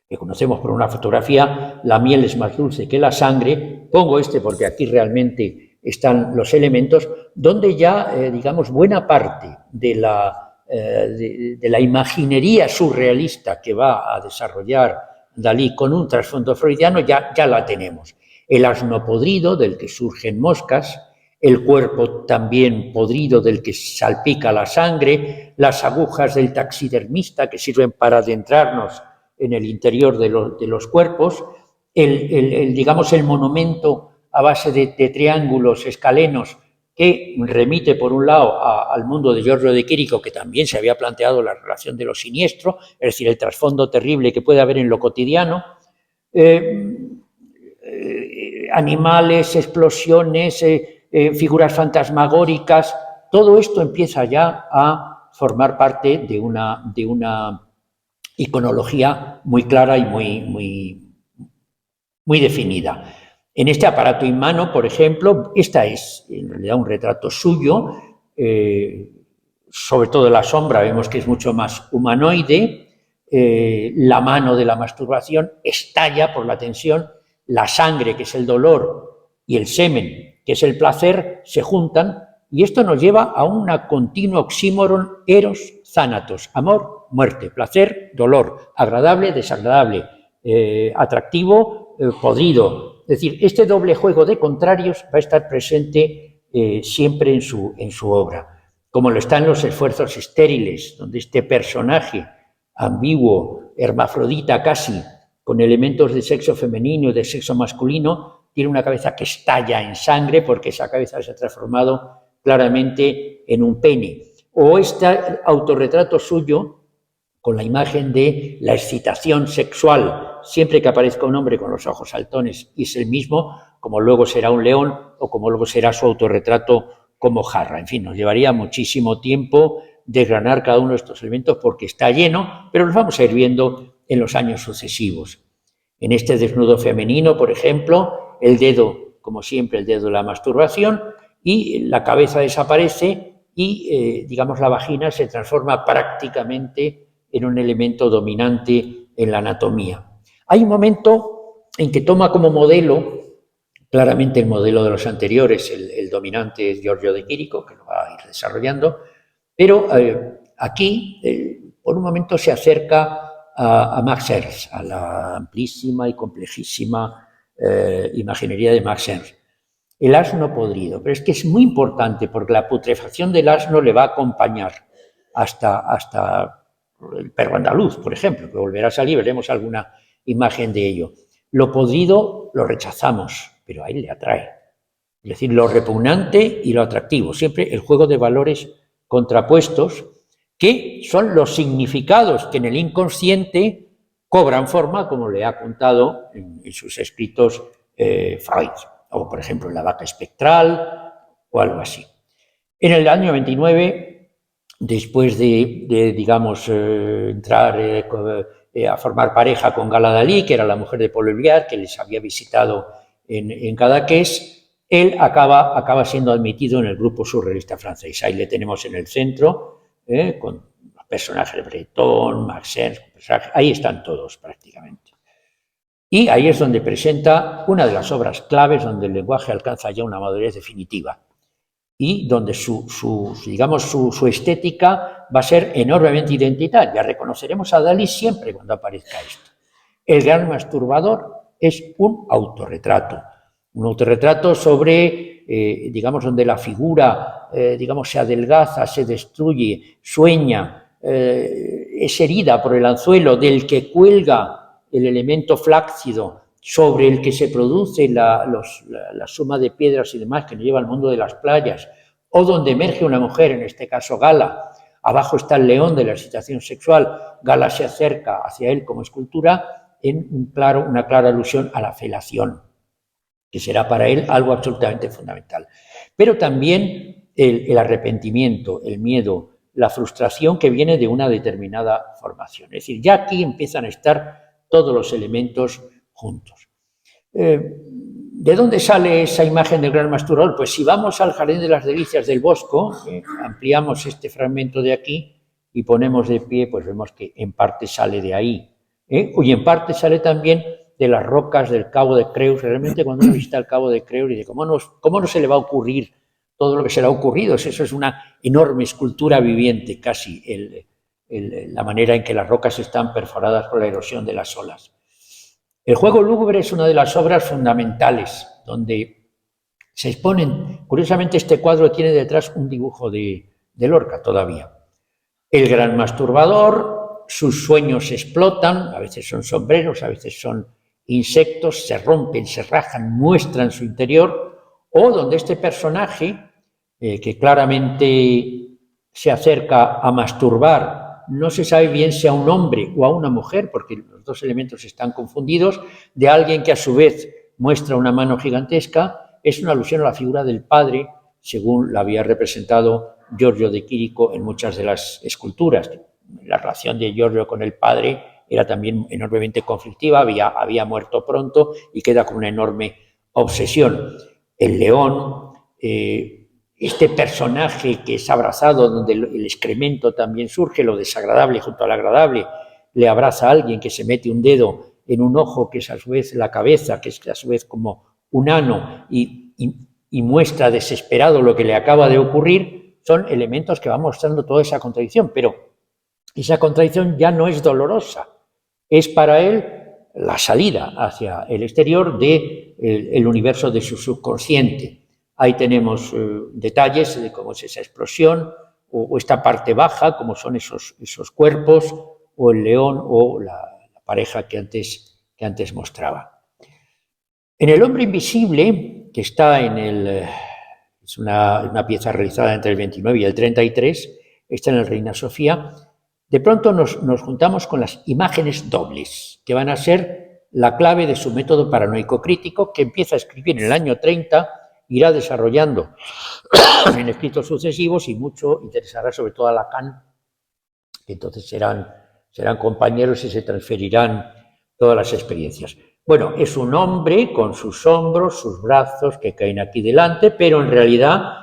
que conocemos por una fotografía, la miel es más dulce que la sangre. Pongo este porque aquí realmente están los elementos, donde ya, digamos, buena parte de la imaginería surrealista que va a desarrollar Dalí con un trasfondo freudiano ya la tenemos. El asno podrido del que surgen moscas, el cuerpo también podrido del que salpica la sangre, las agujas del taxidermista que sirven para adentrarnos en el interior de los cuerpos, digamos, el monumento a base de triángulos escalenos que remite, por un lado, al mundo de Giorgio de Chirico, que también se había planteado la relación de lo siniestro, es decir, el trasfondo terrible que puede haber en lo cotidiano, animales, explosiones, figuras fantasmagóricas, todo esto empieza ya a formar parte de una iconología muy clara y muy definida. En este aparato inmano, por ejemplo, esta es en realidad un retrato suyo, sobre todo la sombra vemos que es mucho más humanoide, la mano de la masturbación estalla por la tensión, la sangre, que es el dolor, y el semen, que es el placer, se juntan, y esto nos lleva a una continua oxímoron eros-thanatos, amor, muerte, placer, dolor, agradable, desagradable, atractivo, podrido. Es decir, este doble juego de contrarios va a estar presente siempre en su obra, como lo están los esfuerzos estériles, donde este personaje ambiguo, hermafrodita casi, con elementos de sexo femenino y de sexo masculino, tiene una cabeza que estalla en sangre porque esa cabeza se ha transformado claramente en un pene. O este autorretrato suyo con la imagen de la excitación sexual, siempre que aparezca un hombre con los ojos saltones, y es el mismo, como luego será un león o como luego será su autorretrato como jarra. En fin, nos llevaría muchísimo tiempo desgranar cada uno de estos elementos porque está lleno, pero los vamos a ir viendo en los años sucesivos. En este desnudo femenino, por ejemplo, el dedo, como siempre, el dedo de la masturbación, y la cabeza desaparece y, digamos, la vagina se transforma prácticamente en un elemento dominante en la anatomía. Hay un momento en que toma como modelo, claramente el modelo de los anteriores, el dominante es Giorgio de Chirico, que lo va a ir desarrollando, pero aquí, por un momento, se acerca a Max Ernst, a la amplísima y complejísima imaginería de Max Ernst. El asno podrido, pero es que es muy importante porque la putrefacción del asno le va a acompañar hasta el perro andaluz, por ejemplo, que volverá a salir, veremos alguna imagen de ello. Lo podrido lo rechazamos, pero a él le atrae. Es decir, lo repugnante y lo atractivo, siempre el juego de valores contrapuestos, que son los significados que en el inconsciente cobran forma, como le ha contado en sus escritos Freud, o por ejemplo en La vaca espectral o algo así. En el año 29, después de digamos, entrar a formar pareja con Gala Dalí, que era la mujer de Paul Éluard, que les había visitado en Cadaqués, él acaba siendo admitido en el grupo surrealista francés. Ahí le tenemos en el centro, con los personajes de Breton, Max Ernst, ahí están todos prácticamente. Y ahí es donde presenta una de las obras claves donde el lenguaje alcanza ya una madurez definitiva y donde su estética va a ser enormemente identitaria. Reconoceremos a Dalí siempre cuando aparezca esto. El gran masturbador es un autorretrato sobre, digamos, donde la figura, digamos, se adelgaza, se destruye, sueña, es herida por el anzuelo del que cuelga el elemento flácido sobre el que se produce la suma de piedras y demás que nos lleva al mundo de las playas, o donde emerge una mujer, en este caso Gala, abajo está el león de la excitación sexual, Gala se acerca hacia él como escultura, en una clara alusión a la felación, que será para él algo absolutamente fundamental. Pero también el arrepentimiento, el miedo, la frustración que viene de una determinada formación. Es decir, ya aquí empiezan a estar todos los elementos juntos. ¿De dónde sale esa imagen del gran masturbador? Pues si vamos al Jardín de las Delicias del Bosco, ampliamos este fragmento de aquí y ponemos de pie, pues vemos que en parte sale de ahí. Y en parte sale también de las rocas del Cabo de Creus. Realmente cuando uno visita el Cabo de Creus dice, ¿cómo no se le va a ocurrir todo lo que se le ha ocurrido? Eso es una enorme escultura viviente, casi, la manera en que las rocas están perforadas por la erosión de las olas. El juego lúgubre es una de las obras fundamentales, donde se exponen, curiosamente este cuadro tiene detrás un dibujo de Lorca todavía. El gran masturbador, sus sueños explotan, a veces son sombreros, a veces son insectos, se rompen, se rajan, muestran su interior, o donde este personaje, que claramente se acerca a masturbar, no se sabe bien si a un hombre o a una mujer, porque los dos elementos están confundidos, de alguien que a su vez muestra una mano gigantesca, es una alusión a la figura del padre, según la había representado Giorgio de Chirico en muchas de las esculturas. La relación de Giorgio con el padre era también enormemente conflictiva, había muerto pronto y queda con una enorme obsesión. El león, este personaje que es abrazado, donde el excremento también surge, lo desagradable junto al agradable, le abraza a alguien que se mete un dedo en un ojo, que es a su vez la cabeza, que es a su vez como un ano, y muestra desesperado lo que le acaba de ocurrir, son elementos que van mostrando toda esa contradicción, pero esa contradicción ya no es dolorosa, es para él la salida hacia el exterior del universo de su subconsciente. Ahí tenemos detalles de cómo es esa explosión, o esta parte baja, como son esos cuerpos, o el león, o la pareja que antes mostraba. En El hombre invisible, que está es una pieza realizada entre el 29 y el 33, está en el Reina Sofía, de pronto nos juntamos con las imágenes dobles, que van a ser la clave de su método paranoico crítico, que empieza a escribir en el año 30, irá desarrollando en escritos sucesivos y mucho interesará sobre todo a Lacan, que entonces serán compañeros y se transferirán todas las experiencias. Bueno, es un hombre con sus hombros, sus brazos que caen aquí delante, pero en realidad,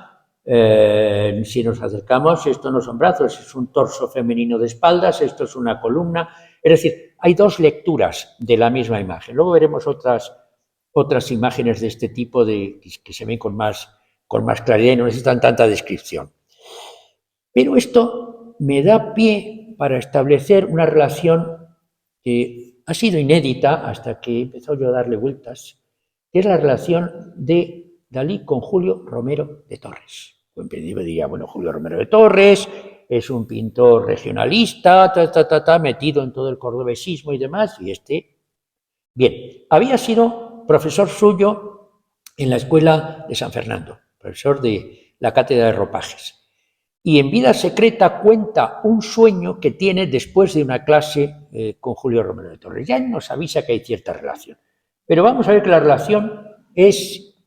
si nos acercamos, esto no son brazos, es un torso femenino de espaldas, esto es una columna. Es decir, hay dos lecturas de la misma imagen. Luego veremos otras imágenes de este tipo que se ven con más claridad y no necesitan tanta descripción. Pero esto me da pie para establecer una relación que ha sido inédita hasta que empezó yo a darle vueltas, que es la relación de Dalí con Julio Romero de Torres. En principio diría, bueno, Julio Romero de Torres es un pintor regionalista, metido en todo el cordobesismo y demás, y bien, había sido profesor suyo en la escuela de San Fernando, profesor de la cátedra de ropajes. Y en Vida secreta cuenta un sueño que tiene después de una clase con Julio Romero de Torres. Ya nos avisa que hay cierta relación. Pero vamos a ver que la relación es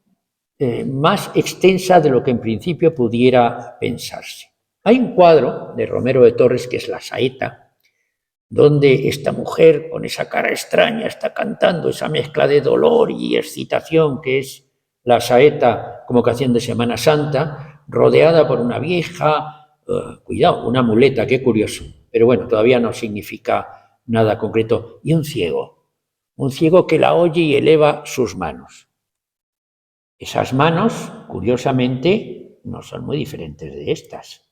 más extensa de lo que en principio pudiera pensarse. Hay un cuadro de Romero de Torres que es La Saeta, donde esta mujer con esa cara extraña está cantando esa mezcla de dolor y excitación que es la saeta como canción de Semana Santa, rodeada por una vieja, cuidado, una muleta, qué curioso, pero bueno, todavía no significa nada concreto, y un ciego que la oye y eleva sus manos. Esas manos, curiosamente, no son muy diferentes de estas.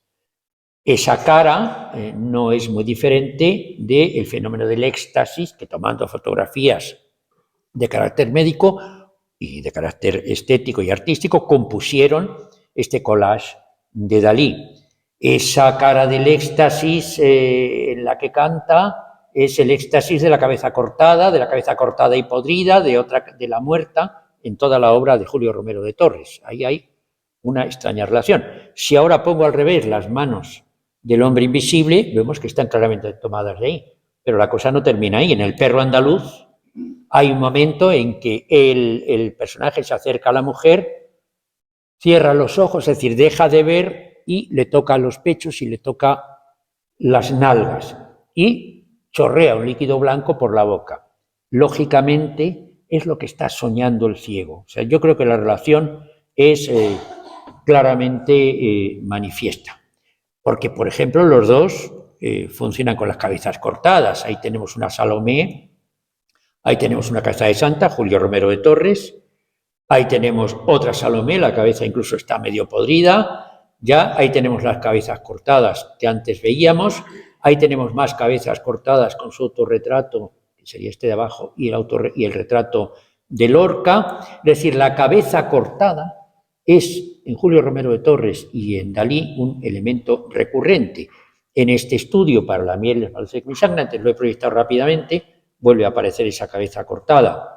Esa cara no es muy diferente del fenómeno del éxtasis, que tomando fotografías de carácter médico y de carácter estético y artístico, compusieron este collage de Dalí. Esa cara del éxtasis en la que canta es el éxtasis de la cabeza cortada y podrida, de la muerta, en toda la obra de Julio Romero de Torres. Ahí hay una extraña relación. Si ahora pongo al revés las manos del hombre invisible, vemos que están claramente tomadas de ahí. Pero la cosa no termina ahí. En El perro andaluz hay un momento en que el personaje se acerca a la mujer, cierra los ojos, es decir, deja de ver y le toca los pechos y le toca las nalgas y chorrea un líquido blanco por la boca. Lógicamente es lo que está soñando el ciego. O sea, yo creo que la relación es claramente manifiesta. Porque, por ejemplo, los dos funcionan con las cabezas cortadas. Ahí tenemos una Salomé, ahí tenemos una cabeza de santa, Julio Romero de Torres, ahí tenemos otra Salomé, la cabeza incluso está medio podrida, ya ahí tenemos las cabezas cortadas que antes veíamos, ahí tenemos más cabezas cortadas con su autorretrato, que sería este de abajo, y el retrato de Lorca. Es decir, la cabeza cortada es en Julio Romero de Torres y en Dalí un elemento recurrente. En este estudio para la miel antes lo he proyectado rápidamente, vuelve a aparecer esa cabeza cortada.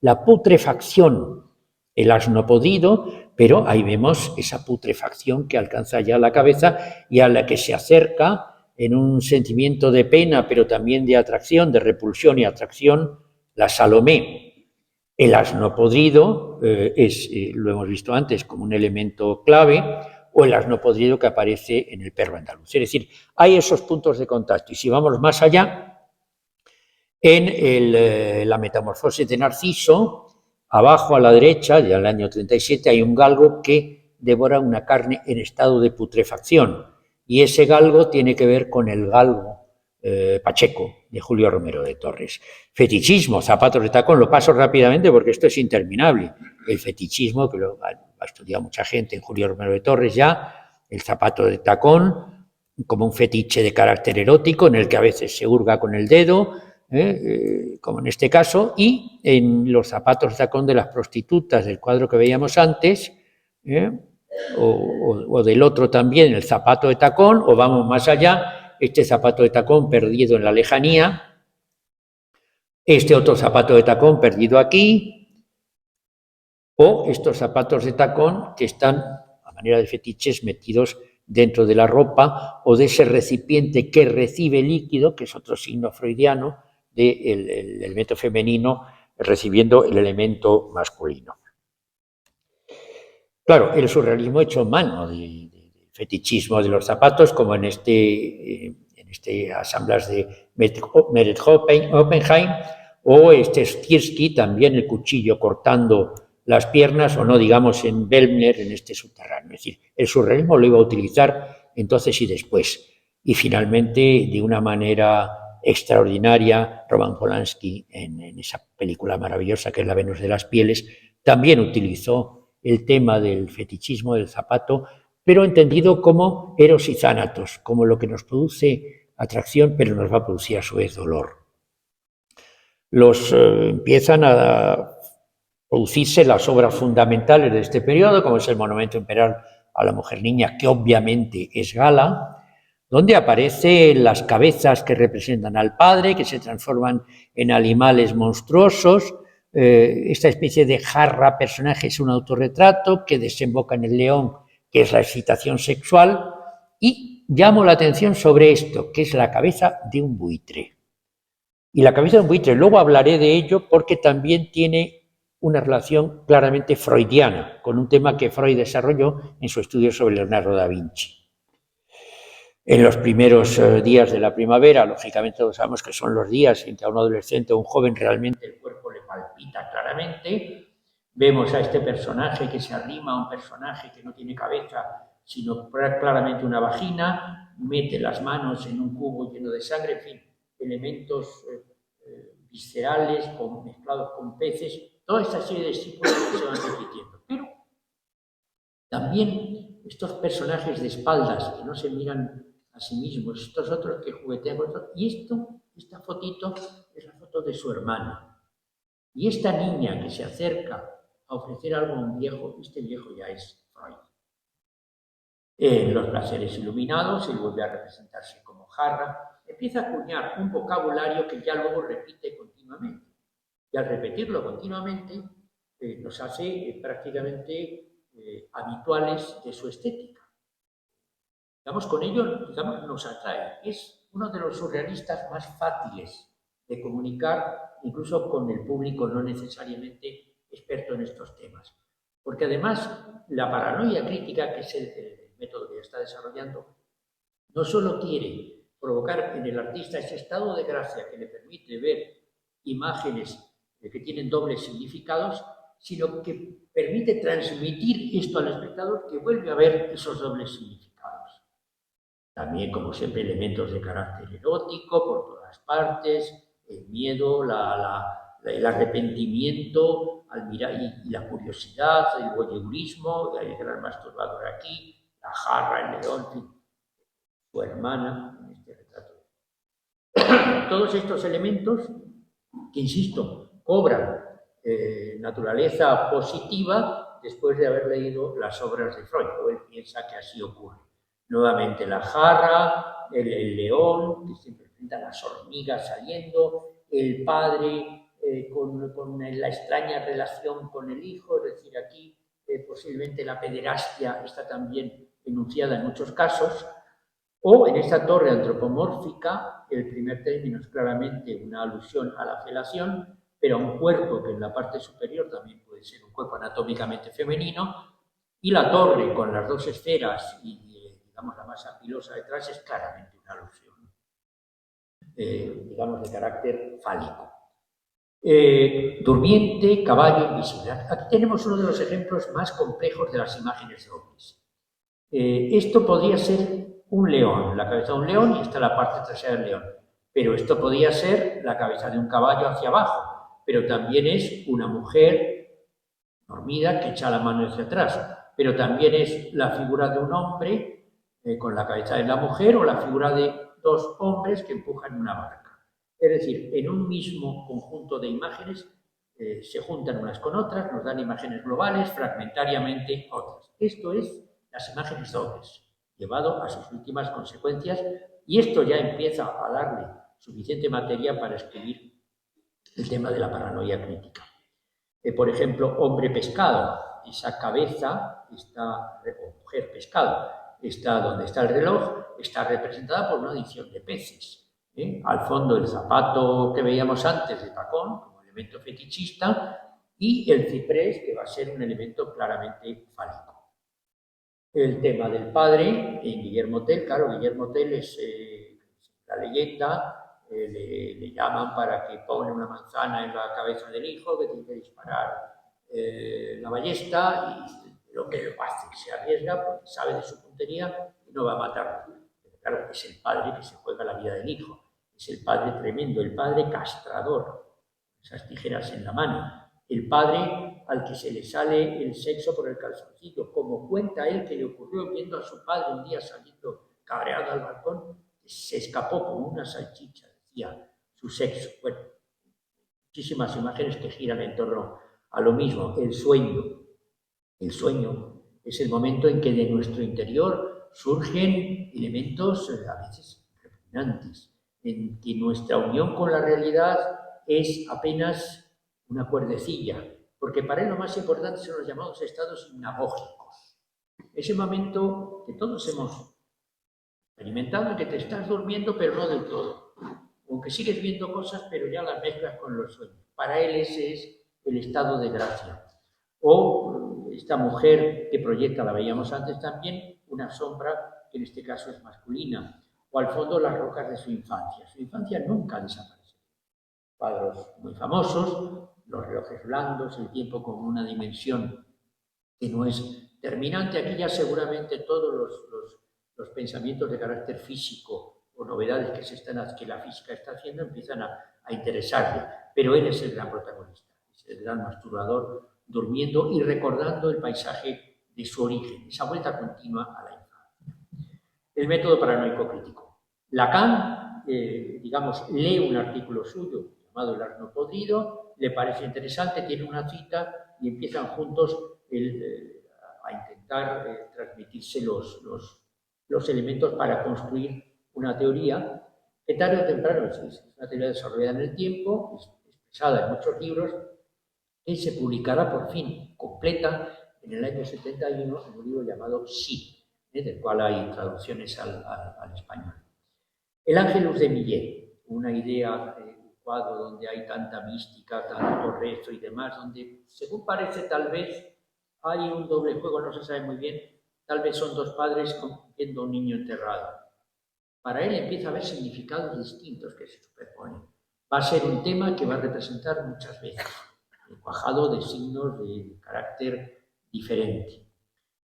La putrefacción, el asno podrido, pero ahí vemos esa putrefacción que alcanza ya la cabeza y a la que se acerca en un sentimiento de pena, pero también de atracción, de repulsión y atracción, la Salomé. El asno podrido lo hemos visto antes, como un elemento clave, o el asno podrido que aparece en El perro andaluz. Es decir, hay esos puntos de contacto. Y si vamos más allá, en la metamorfosis de Narciso, abajo a la derecha, ya en el año 37, hay un galgo que devora una carne en estado de putrefacción. Y ese galgo tiene que ver con el galgo Pacheco, de Julio Romero de Torres. Fetichismo, zapatos de tacón, lo paso rápidamente porque esto es interminable. El fetichismo, que lo ha estudiado mucha gente en Julio Romero de Torres ya, el zapato de tacón, como un fetiche de carácter erótico en el que a veces se hurga con el dedo, como en este caso, y en los zapatos de tacón de las prostitutas del cuadro que veíamos antes, o del otro también, el zapato de tacón, o vamos más allá, este zapato de tacón perdido en la lejanía, este otro zapato de tacón perdido aquí, o estos zapatos de tacón que están, a manera de fetiches, metidos dentro de la ropa o de ese recipiente que recibe líquido, que es otro signo freudiano del elemento femenino recibiendo el elemento masculino. Claro, el surrealismo hecho mano de fetichismo de los zapatos, como en este asamblas de Meret Oppenheim, o Stiersky, también el cuchillo cortando las piernas, o no digamos en Bellmer, en este subterráneo. Es decir, el surrealismo lo iba a utilizar entonces y después. Y finalmente, de una manera extraordinaria, Roman Polanski, en esa película maravillosa que es La Venus de las Pieles, también utilizó el tema del fetichismo del zapato, pero entendido como eros y zánatos, como lo que nos produce atracción, pero nos va a producir a su vez dolor. Empiezan a producirse las obras fundamentales de este periodo, como es el Monumento Imperial a la Mujer Niña, que obviamente es Gala, donde aparecen las cabezas que representan al padre, que se transforman en animales monstruosos. Esta especie de jarra personaje es un autorretrato que desemboca en el león, que es la excitación sexual, y llamo la atención sobre esto, que es la cabeza de un buitre. Y la cabeza de un buitre, luego hablaré de ello porque también tiene una relación claramente freudiana, con un tema que Freud desarrolló en su estudio sobre Leonardo da Vinci. En los primeros días de la primavera, lógicamente todos sabemos que son los días en que a un adolescente o un joven realmente el cuerpo le palpita claramente. Vemos a este personaje que se arrima a un personaje que no tiene cabeza, sino claramente una vagina, mete las manos en un cubo lleno de sangre, en fin, elementos viscerales mezclados con peces, toda esta serie de símbolos que se van repitiendo. Pero también estos personajes de espaldas que no se miran a sí mismos, estos otros que juguetean con otros, y esta fotito es la foto de su hermano. Y esta niña que se acerca a ofrecer algo a un viejo, este viejo ya es Freud. En Los placeres iluminados, él vuelve a representarse como jarra, empieza a acuñar un vocabulario que ya luego repite continuamente. Y al repetirlo continuamente, nos hace prácticamente habituales de su estética. Digamos, con ello nos atrae. Es uno de los surrealistas más fáciles de comunicar, incluso con el público no necesariamente experto en estos temas. Porque además, la paranoia crítica, que es el método que está desarrollando, no solo quiere provocar en el artista ese estado de gracia que le permite ver imágenes que tienen dobles significados, sino que permite transmitir esto al espectador, que vuelve a ver esos dobles significados. También, como siempre, elementos de carácter erótico por todas partes, el miedo, el arrepentimiento al mirar, y la curiosidad, el voyeurismo, y hay el gran masturbador aquí, la jarra, el león, en fin, su hermana en este retrato. Todos estos elementos que, insisto, cobran naturaleza positiva después de haber leído las obras de Freud, o él piensa que así ocurre. Nuevamente la jarra, el león, que se presentan las hormigas saliendo, el padre con la extraña relación con el hijo, es decir, aquí posiblemente la pederastia está también enunciada en muchos casos, o en esta torre antropomórfica, el primer término es claramente una alusión a la felación, pero a un cuerpo que en la parte superior también puede ser un cuerpo anatómicamente femenino, y la torre con las dos esferas y, digamos, la masa pilosa detrás es claramente una alusión, digamos, de carácter fálico. Durmiente, caballo, invisible. Aquí tenemos uno de los ejemplos más complejos de las imágenes dobles. Esto podría ser un león, la cabeza de un león, y está la parte trasera del león. Pero esto podría ser la cabeza de un caballo hacia abajo, pero también es una mujer dormida que echa la mano hacia atrás, pero también es la figura de un hombre con la cabeza de la mujer, o la figura de dos hombres que empujan una barca. Es decir, en un mismo conjunto de imágenes se juntan unas con otras, nos dan imágenes globales, fragmentariamente otras. Esto es las imágenes dobles, llevado a sus últimas consecuencias, y esto ya empieza a darle suficiente materia para escribir el tema de la paranoia crítica. Por ejemplo, hombre pescado, esa cabeza está, o mujer pescado, está donde está el reloj, está representada por una adición de peces. Al fondo el zapato que veíamos antes de tacón, como elemento fetichista, y el ciprés, que va a ser un elemento claramente fálico. El tema del padre en Guillermo Tell, claro, Guillermo Tell es la leyenda, le llaman para que pone una manzana en la cabeza del hijo, que tiene que disparar la ballesta, y lo que lo hace, se arriesga porque sabe de su puntería y no va a matarlo. Pero claro, es el padre que se juega la vida del hijo, es el padre tremendo, el padre castrador, esas tijeras en la mano. El padre al que se le sale el sexo por el calzoncillo, como cuenta él que le ocurrió viendo a su padre un día saliendo cabreado al balcón, se escapó como una salchicha, decía su sexo. Bueno, muchísimas imágenes que giran en torno a lo mismo. El sueño. El sueño es el momento en que de nuestro interior surgen elementos a veces repugnantes, en que nuestra unión con la realidad es apenas una cuerdecilla, porque para él lo más importante son los llamados estados hipnagógicos. Ese momento que todos hemos experimentado, en que te estás durmiendo, pero no del todo. Aunque sigues viendo cosas, pero ya las mezclas con los sueños. Para él ese es el estado de gracia. O esta mujer que proyecta, la veíamos antes también, una sombra que en este caso es masculina. O al fondo las rocas de su infancia. Su infancia nunca desaparece. Cuadros muy famosos, los relojes blandos, el tiempo como una dimensión que no es terminante. Aquí ya seguramente todos los pensamientos de carácter físico o novedades que la física está haciendo empiezan a interesarle. Pero él es el gran protagonista, es el gran masturbador, durmiendo y recordando el paisaje de su origen, esa vuelta continua a la infancia. El método paranoico crítico. Lacan, digamos, lee un artículo suyo llamado El asno podrido, le parece interesante, tiene una cita y empiezan juntos a intentar transmitirse los elementos para construir una teoría. que tarde o temprano es una teoría desarrollada en el tiempo, expresada en muchos libros, y se publicará por fin completa en el año 71 en un libro llamado Sí, del cual hay traducciones al español. El Ángelus de Millet, una idea, un cuadro donde hay tanta mística, tanto rezo y demás, donde, según parece, tal vez hay un doble juego, no se sabe muy bien, tal vez son dos padres viendo a un niño enterrado. Para él empieza a haber significados distintos que se superponen. Va a ser un tema que va a representar muchas veces, cuajado de signos de carácter diferente.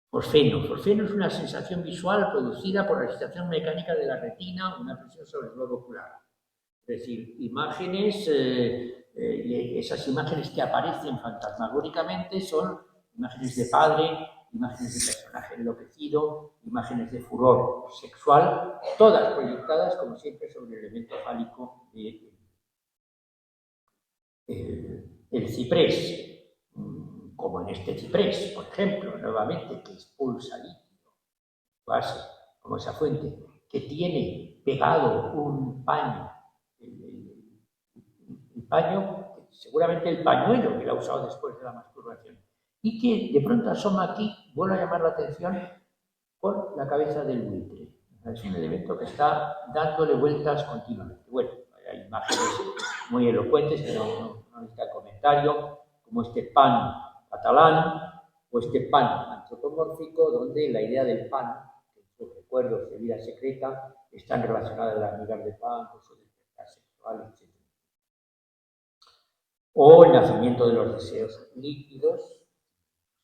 Fosfeno. Fosfeno es una sensación visual producida por la excitación mecánica de la retina, una presión sobre el globo ocular. Es decir, imágenes, esas imágenes que aparecen fantasmagóricamente son imágenes de padre, imágenes de personaje enloquecido, imágenes de furor sexual, todas proyectadas, como siempre, sobre el elemento fálico del ciprés, como en este ciprés, por ejemplo, nuevamente, que expulsa líquido, base, como esa fuente, que tiene pegado un paño, el paño, seguramente el pañuelo que él ha usado después de la masturbación, y que de pronto asoma aquí, vuelve a llamar la atención por la cabeza del buitre. Es un elemento que está dándole vueltas continuamente. Bueno, hay imágenes muy elocuentes que no necesita comentario, como este pan catalán o este pan antropomórfico, donde la idea del pan, que sus recuerdos de vida secreta, están relacionadas a las migas de pan, con su despertar sexual, etc. O el nacimiento de los deseos líquidos,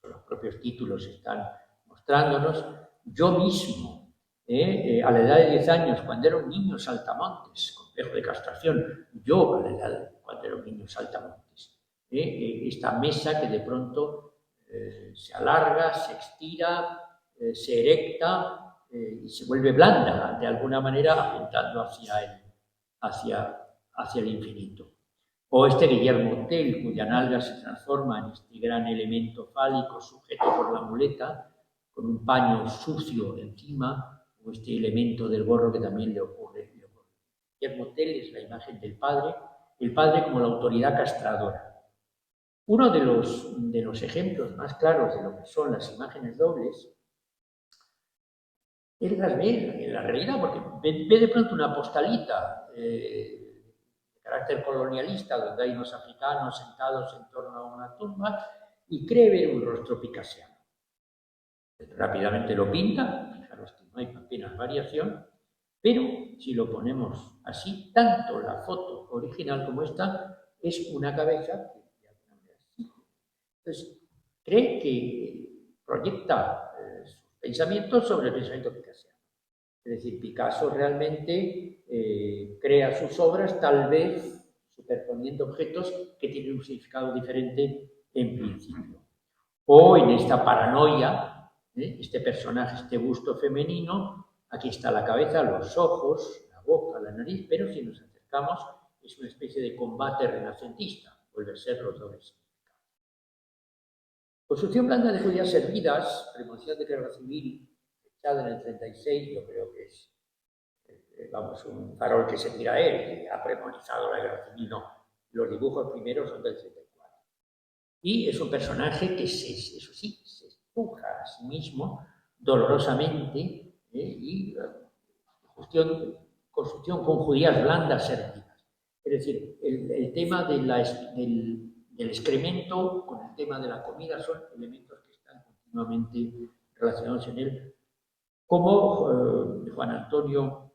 los propios títulos están mostrándonos. Yo mismo, a la edad de 10 años, cuando era un niño saltamontes, complejo de castración, yo a la edad cuando era un niño saltamontes, esta mesa que de pronto se alarga, se estira, se erecta y se vuelve blanda, de alguna manera apuntando hacia el infinito. O este Guillermo Tell, cuya nalga se transforma en este gran elemento fálico sujeto por la muleta, con un paño sucio encima, o este elemento del gorro que también le ocurre. Guillermo Tell es la imagen del padre, el padre como la autoridad castradora. Uno de los ejemplos más claros de lo que son las imágenes dobles, él las ve en la realidad, porque ve de pronto una postalita de carácter colonialista, donde hay unos africanos sentados en torno a una tumba, y cree ver un rostro picasiano. Rápidamente lo pinta, fijaros que no hay apenas variación, pero si lo ponemos así, tanto la foto original como esta es una cabeza que de alguna manera sí. Entonces, cree que proyecta sus pensamientos sobre el pensamiento picasiano. Es decir, Picasso realmente crea sus obras tal vez superponiendo objetos que tienen un significado diferente en principio. O en esta paranoia, este personaje, este busto femenino, aquí está la cabeza, los ojos, la boca, la nariz, pero si nos acercamos es una especie de combate renacentista, vuelve a ser los dobles significados. Construcción blanda de judías servidas, premonición de guerra civil, fechada en el 36, yo creo que es un farol que se mira a él, que ha premonizado la guerra civil, no. Los dibujos primeros son del 34. Y es un personaje que, eso sí, se estruja a sí mismo dolorosamente y construcción con judías blandas servidas. Es decir, el tema del excremento con el tema de la comida son elementos que están continuamente relacionados en él, como Juan Antonio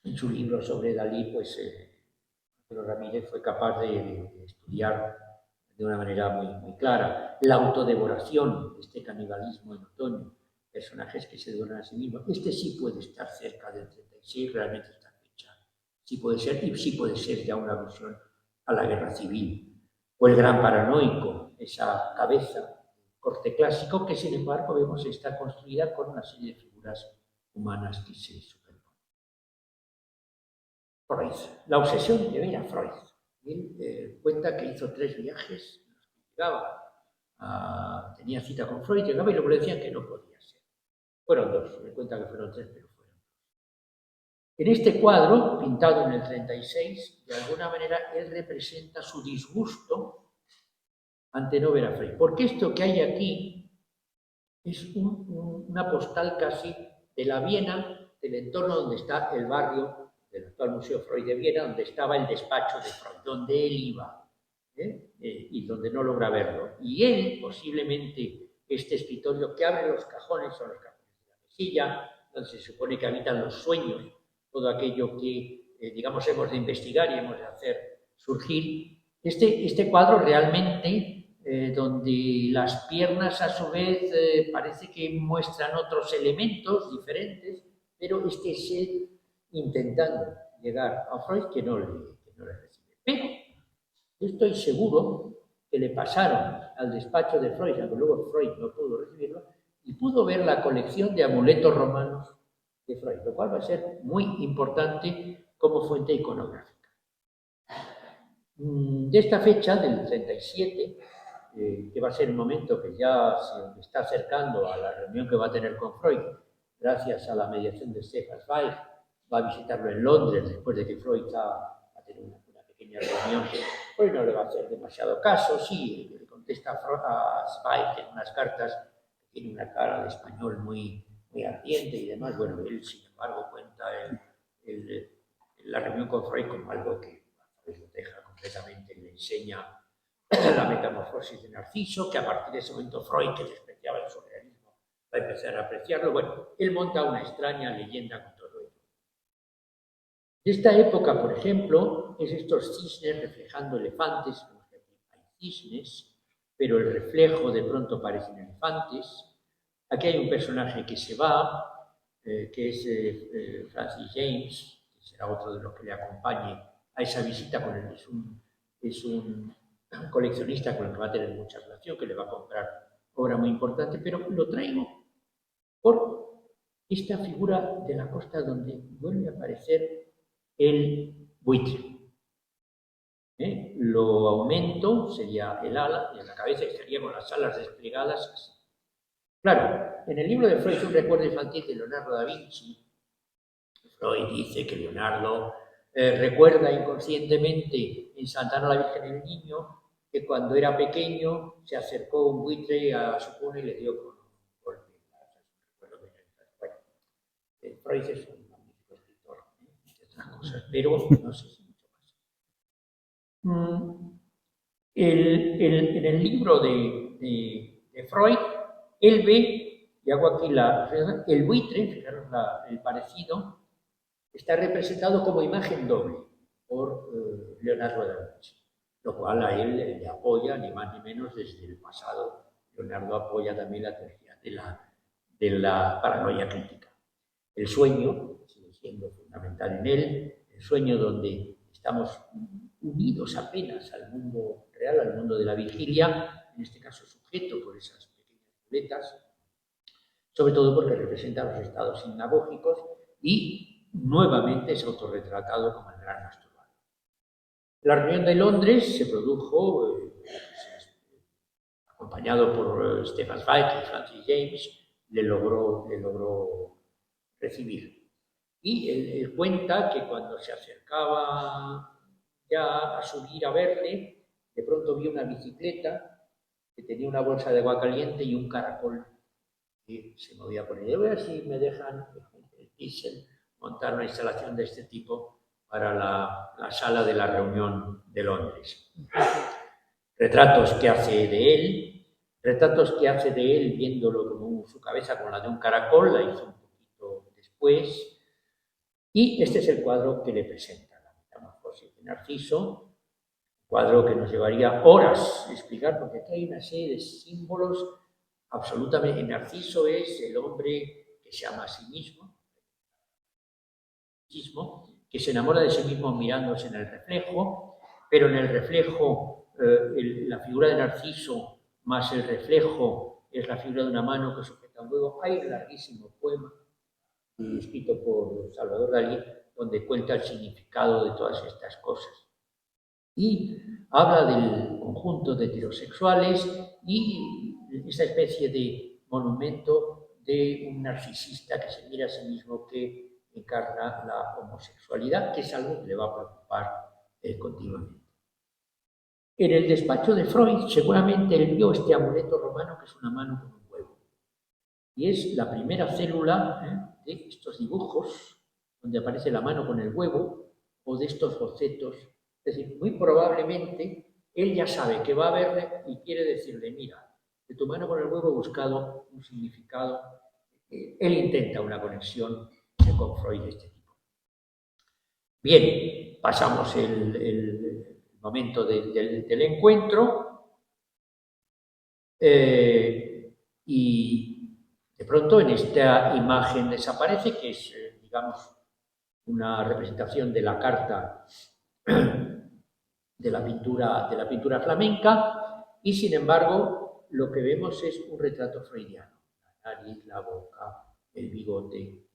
en su libro sobre Dalí, pues Pedro Ramírez fue capaz de estudiar de una manera muy clara la autodevoración, este canibalismo en otoño, personajes que se devoran a sí mismos. Este sí puede estar cerca del 36, realmente esta fecha. Sí puede ser, y sí puede ser ya una alusión a la guerra civil. O el gran paranoico, esa cabeza corte clásico que sin embargo vemos está construida con una serie de figuras humanas que se superponen. Freud. La obsesión de ver a Freud. Él cuenta que hizo 3 viajes, tenía cita con Freud, llegaba y luego le decían que no podía ser. Fueron 2, me cuenta que fueron 3, pero fueron 2. En este cuadro, pintado en el 36, de alguna manera él representa su disgusto ante no ver a Freud. Porque esto que hay aquí es una postal casi de la Viena, del entorno donde está el barrio del actual Museo Freud de Viena, donde estaba el despacho de Freud, donde él iba, y donde no logra verlo. Y él, posiblemente, este escritorio que abre los cajones, son los cajones de la mesilla, donde se supone que habitan los sueños, todo aquello que, digamos, hemos de investigar y hemos de hacer surgir. Este cuadro realmente, donde las piernas a su vez parece que muestran otros elementos diferentes, pero este es él intentando llegar a Freud que no le recibe. Pero yo estoy seguro que le pasaron al despacho de Freud, aunque luego Freud no pudo recibirlo, y pudo ver la colección de amuletos romanos de Freud, lo cual va a ser muy importante como fuente iconográfica. De esta fecha, del 37, que va a ser el momento que ya se está acercando a la reunión que va a tener con Freud, gracias a la mediación de Stefan Zweig, va a visitarlo en Londres después de que Freud va a tener una pequeña reunión. Freud no le va a hacer demasiado caso, sí, le contesta a Zweig en unas cartas, tiene una cara de español muy ardiente y demás. Bueno, él, sin embargo, cuenta la reunión con Freud como algo que lo deja completamente, le enseña la metamorfosis de Narciso, que a partir de ese momento Freud, que despreciaba el surrealismo, va a empezar a apreciarlo. Bueno, él monta una extraña leyenda con todo ello. De esta época, por ejemplo, es estos cisnes reflejando elefantes. Hay cisnes, pero el reflejo de pronto parecen elefantes. Aquí hay un personaje que se va, que es Francis James, que será otro de los que le acompañe a esa visita con él. Es un coleccionista con el que va a tener mucha relación, que le va a comprar obra muy importante, pero lo traigo por esta figura de la costa donde vuelve a aparecer el buitre. Lo aumento, sería el ala, y en la cabeza estaría con las alas desplegadas así. Claro, en el libro de Freud, Un recuerdo infantil de Leonardo da Vinci, Freud dice que Leonardo recuerda inconscientemente en Santana la Virgen y el Niño que cuando era pequeño se acercó un buitre a su cuna y le dio con un golpe. Bueno, Freud es un magnífico escritor, entre otras cosas, pero no sé si mucho más. En el libro de Freud, él ve, y hago aquí el buitre, fijaros el parecido, está representado como imagen doble por Leonardo da Vinci, lo cual a él le apoya, ni más ni menos, desde el pasado. Leonardo apoya también la teoría de la paranoia crítica. El sueño sigue siendo fundamental en él, el sueño donde estamos unidos apenas al mundo real, al mundo de la vigilia, en este caso sujeto por esas pequeñas muletas, sobre todo porque representa los estados hipnagógicos y nuevamente es autorretratado como el gran masturbador. La reunión de Londres se produjo, acompañado por Stefan Zweig y Francis James, le logró recibir. Y él cuenta que cuando se acercaba ya a subir a verle, de pronto vio una bicicleta que tenía una bolsa de agua caliente y un caracol que se movía por ella. Voy a ver si me dejan montar una instalación de este tipo para la sala de la reunión de Londres. Retratos que hace de él viéndolo como su cabeza con la de un caracol, la hizo un poquito después. Y este es el cuadro que le presenta, la metamorfosis de Narciso, cuadro que nos llevaría horas a explicar, porque aquí hay una serie de símbolos absolutamente. Narciso es el hombre que se ama a sí mismo, que se enamora de sí mismo mirándose en el reflejo, pero en el reflejo, la figura de Narciso más el reflejo es la figura de una mano que sujeta un huevo. Hay un larguísimo poema escrito por Salvador Dalí, donde cuenta el significado de todas estas cosas. Y habla del conjunto de heterosexuales y esa especie de monumento de un narcisista que se mira a sí mismo que encarna la homosexualidad, que es algo que le va a preocupar continuamente. En el despacho de Freud, seguramente él vio este amuleto romano, que es una mano con un huevo. Y es la primera célula de estos dibujos, donde aparece la mano con el huevo, o de estos bocetos. Es decir, muy probablemente él ya sabe que va a verle y quiere decirle, mira, de tu mano con el huevo he buscado un significado. Él intenta una conexión con Freud de este tipo. Bien, pasamos el momento del encuentro y de pronto en esta imagen desaparece, que es, digamos, una representación de la carta de la pintura flamenca, y sin embargo lo que vemos es un retrato freudiano, la nariz, la boca, el bigote.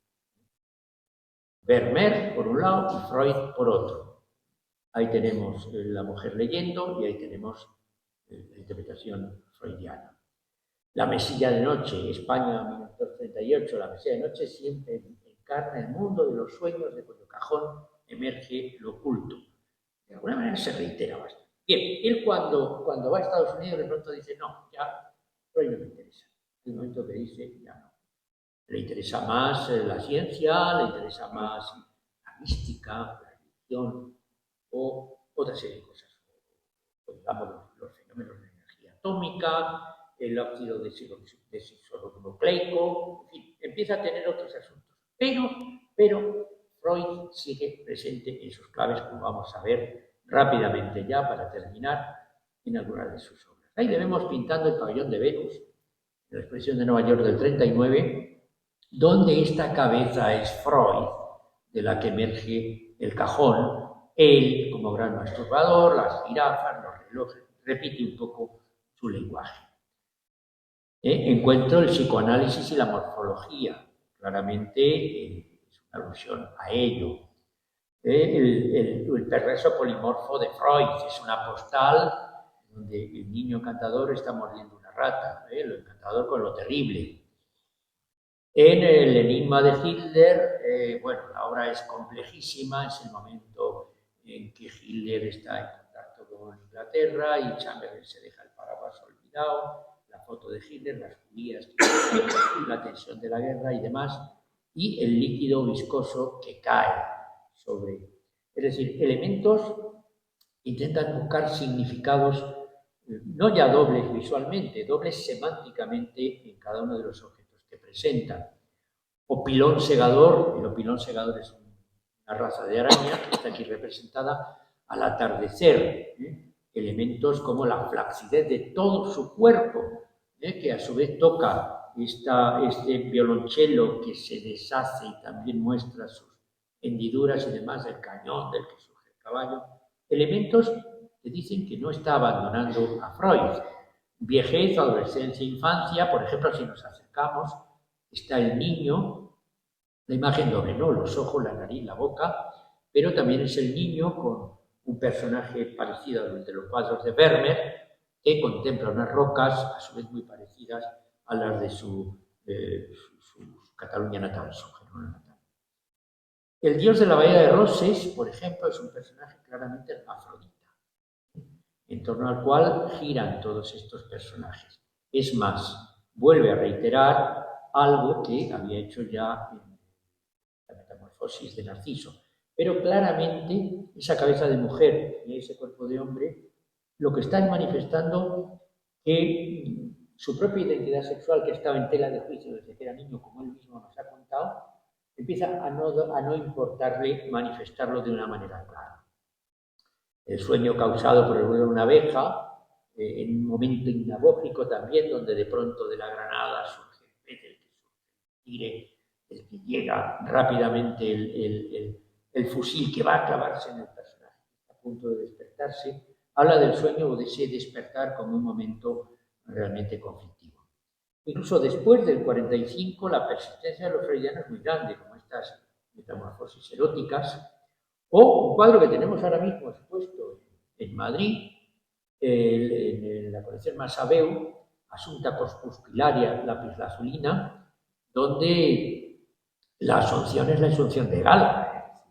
Vermeer por un lado y Freud por otro. Ahí tenemos la mujer leyendo y ahí tenemos la interpretación freudiana. La mesilla de noche, España 1938, la mesilla de noche siempre encarna el mundo de los sueños de cuyo cajón emerge lo oculto. De alguna manera se reitera bastante. Bien, él cuando va a Estados Unidos de pronto dice, no, ya Freud no me interesa. En el momento que dice, ya no. Le interesa más la ciencia, le interesa más la mística, la religión o otra serie de cosas. O, digamos, los fenómenos de energía atómica, el óxido desoxirribonucleico, en fin, empieza a tener otros asuntos. Pero Freud sigue presente en sus claves, como vamos a ver rápidamente ya para terminar en algunas de sus obras. Ahí le vemos pintando el pabellón de Venus, en la exposición de Nueva York del 39, donde esta cabeza es Freud, de la que emerge el cajón, él como gran masturbador, las jirafas, los relojes, repite un poco su lenguaje. Encuentro el psicoanálisis y la morfología, claramente es una alusión a ello. El perverso polimorfo de Freud es una postal donde el niño encantador está mordiendo una rata, lo encantador con lo terrible. En el enigma de Hitler, bueno, la obra es complejísima, es el momento en que Hitler está en contacto con Inglaterra y Chamberlain se deja el paraguas olvidado, la foto de Hitler, las judías, la tensión de la guerra y demás, y el líquido viscoso que cae sobre. Es decir, elementos intentan buscar significados no ya dobles visualmente, dobles semánticamente en cada uno de los objetos que presentan. O pilón segador, el opilón segador es una raza de araña que está aquí representada al atardecer. Elementos como la flacidez de todo su cuerpo, que a su vez toca este violonchelo que se deshace y también muestra sus hendiduras y demás, el cañón del que surge el caballo. Elementos que dicen que no está abandonando a Freud. Viejez, adolescencia, infancia, por ejemplo, si nos acercamos, está el niño, la imagen doble, ¿no? Los ojos, la nariz, la boca, pero también es el niño con un personaje parecido al de los cuadros de Vermeer, que contempla unas rocas, a su vez muy parecidas a las de su Cataluña natal, su Gerona natal. El dios de la bahía de Roses, por ejemplo, es un personaje claramente hermafrodita, en torno al cual giran todos estos personajes. Es más, vuelve a reiterar algo que había hecho ya en la metamorfosis de Narciso. Pero claramente esa cabeza de mujer y ese cuerpo de hombre lo que están manifestando que su propia identidad sexual, que estaba en tela de juicio desde que era niño, como él mismo nos ha contado, empieza a no importarle manifestarlo de una manera clara. El sueño causado por el vuelo de una abeja, en un momento hipnagógico también, donde de pronto de la granada surge el pez, el que surge el tigre, el que llega rápidamente el fusil que va a clavarse en el personaje, a punto de despertarse, habla del sueño o de ese despertar como un momento realmente conflictivo. Incluso después del 45, la persistencia de los freudianos es muy grande, como estas metamorfosis eróticas, o un cuadro que tenemos ahora mismo expuesto en Madrid, en la colección Massabeu, Asunta Corpuscularia, lapislazulina, donde La Asunción es la Asunción de Gala.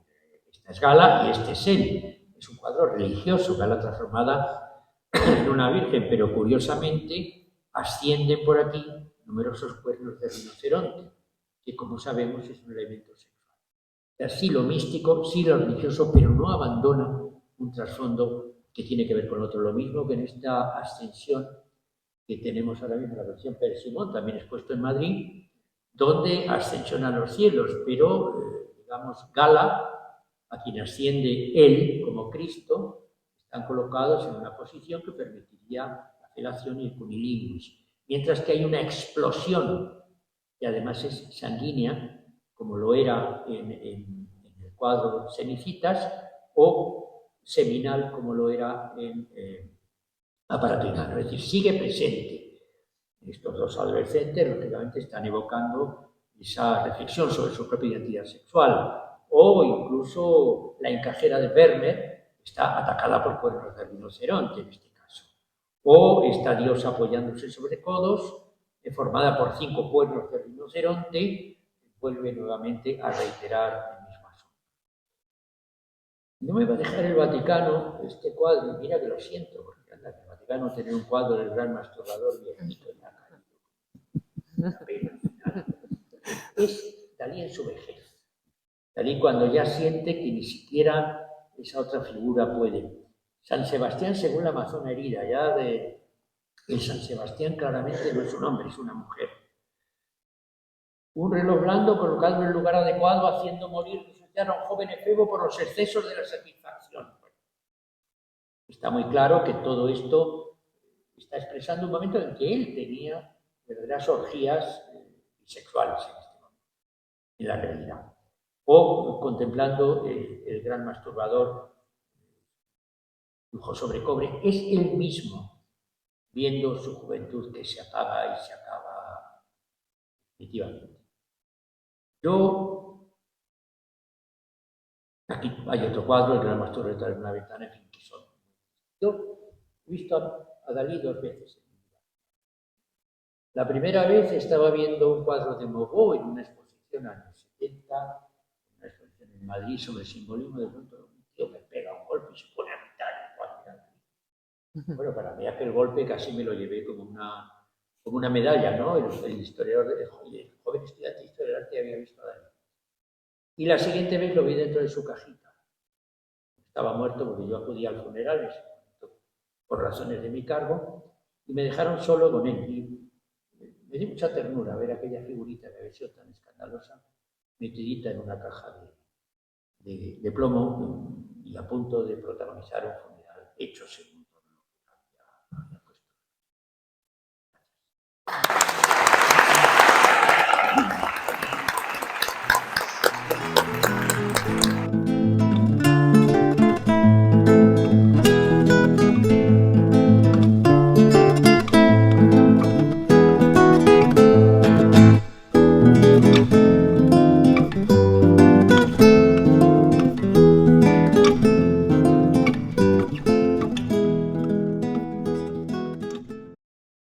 Esta es Gala y este es él. Es un cuadro religioso, Gala transformada en una virgen, pero curiosamente ascienden por aquí numerosos cuernos de rinoceronte, que como sabemos es un elemento sexual. O sea, sí lo místico, sí lo religioso, pero no abandona un trasfondo que tiene que ver con otro. Lo mismo que en esta ascensión que tenemos ahora mismo, la versión Pérez Simón, también expuesto en Madrid, donde ascensiona a los cielos, pero, digamos, Gala, a quien asciende él como Cristo, están colocados en una posición que permitiría la felación y el cunilingus. Mientras que hay una explosión, que además es sanguínea, como lo era en el cuadro Cenicitas, o seminal, como lo era en Aparato Inano. Es decir, sigue presente. Estos dos adolescentes, lógicamente, están evocando esa reflexión sobre su propia identidad sexual. O incluso la encajera de Vermeer está atacada por cuernos de rinoceronte, en este caso. O esta diosa apoyándose sobre codos, formada por 5 cuernos de rinoceronte, vuelve nuevamente a reiterar el mismo asunto. No me va a dejar el Vaticano este cuadro, mira que lo siento, porque anda, el Vaticano tener un cuadro del gran masturbador viejito y la caído. Una pena final. Es Dalí en su vejez. Dalí cuando ya siente que ni siquiera esa otra figura puede. San Sebastián según la Amazona herida, ya de el San Sebastián claramente no es un hombre, es una mujer. Un reloj blando colocado en el lugar adecuado, haciendo morir, resucitar a un joven efebo por los excesos de la satisfacción. Está muy claro que todo esto está expresando un momento en que él tenía verdaderas orgías sexuales en este momento, en la realidad. O contemplando el gran masturbador, lujo sobre cobre, es él mismo viendo su juventud que se acaba y se acaba definitivamente. Aquí hay otro cuadro, el gran masturbador de una ventana, en fin, que son. Yo he visto a Dalí 2 veces en mi vida. La primera vez estaba viendo un cuadro de Mogó en una exposición años 70, una exposición en Madrid sobre el simbolismo. De pronto un tío me pega un golpe y se pone a gritar el cuadro. Bueno, para mí aquel golpe casi me lo llevé como una medalla, ¿no? El historiador, el joven estudiante de historia del arte había visto a Dalí. Y la siguiente vez lo vi dentro de su cajita. Estaba muerto porque yo acudí al funeral por razones de mi cargo y me dejaron solo con él. Y me dio mucha ternura ver aquella figurita que había sido tan escandalosa, metidita en una caja de plomo y a punto de protagonizar un funeral hecho según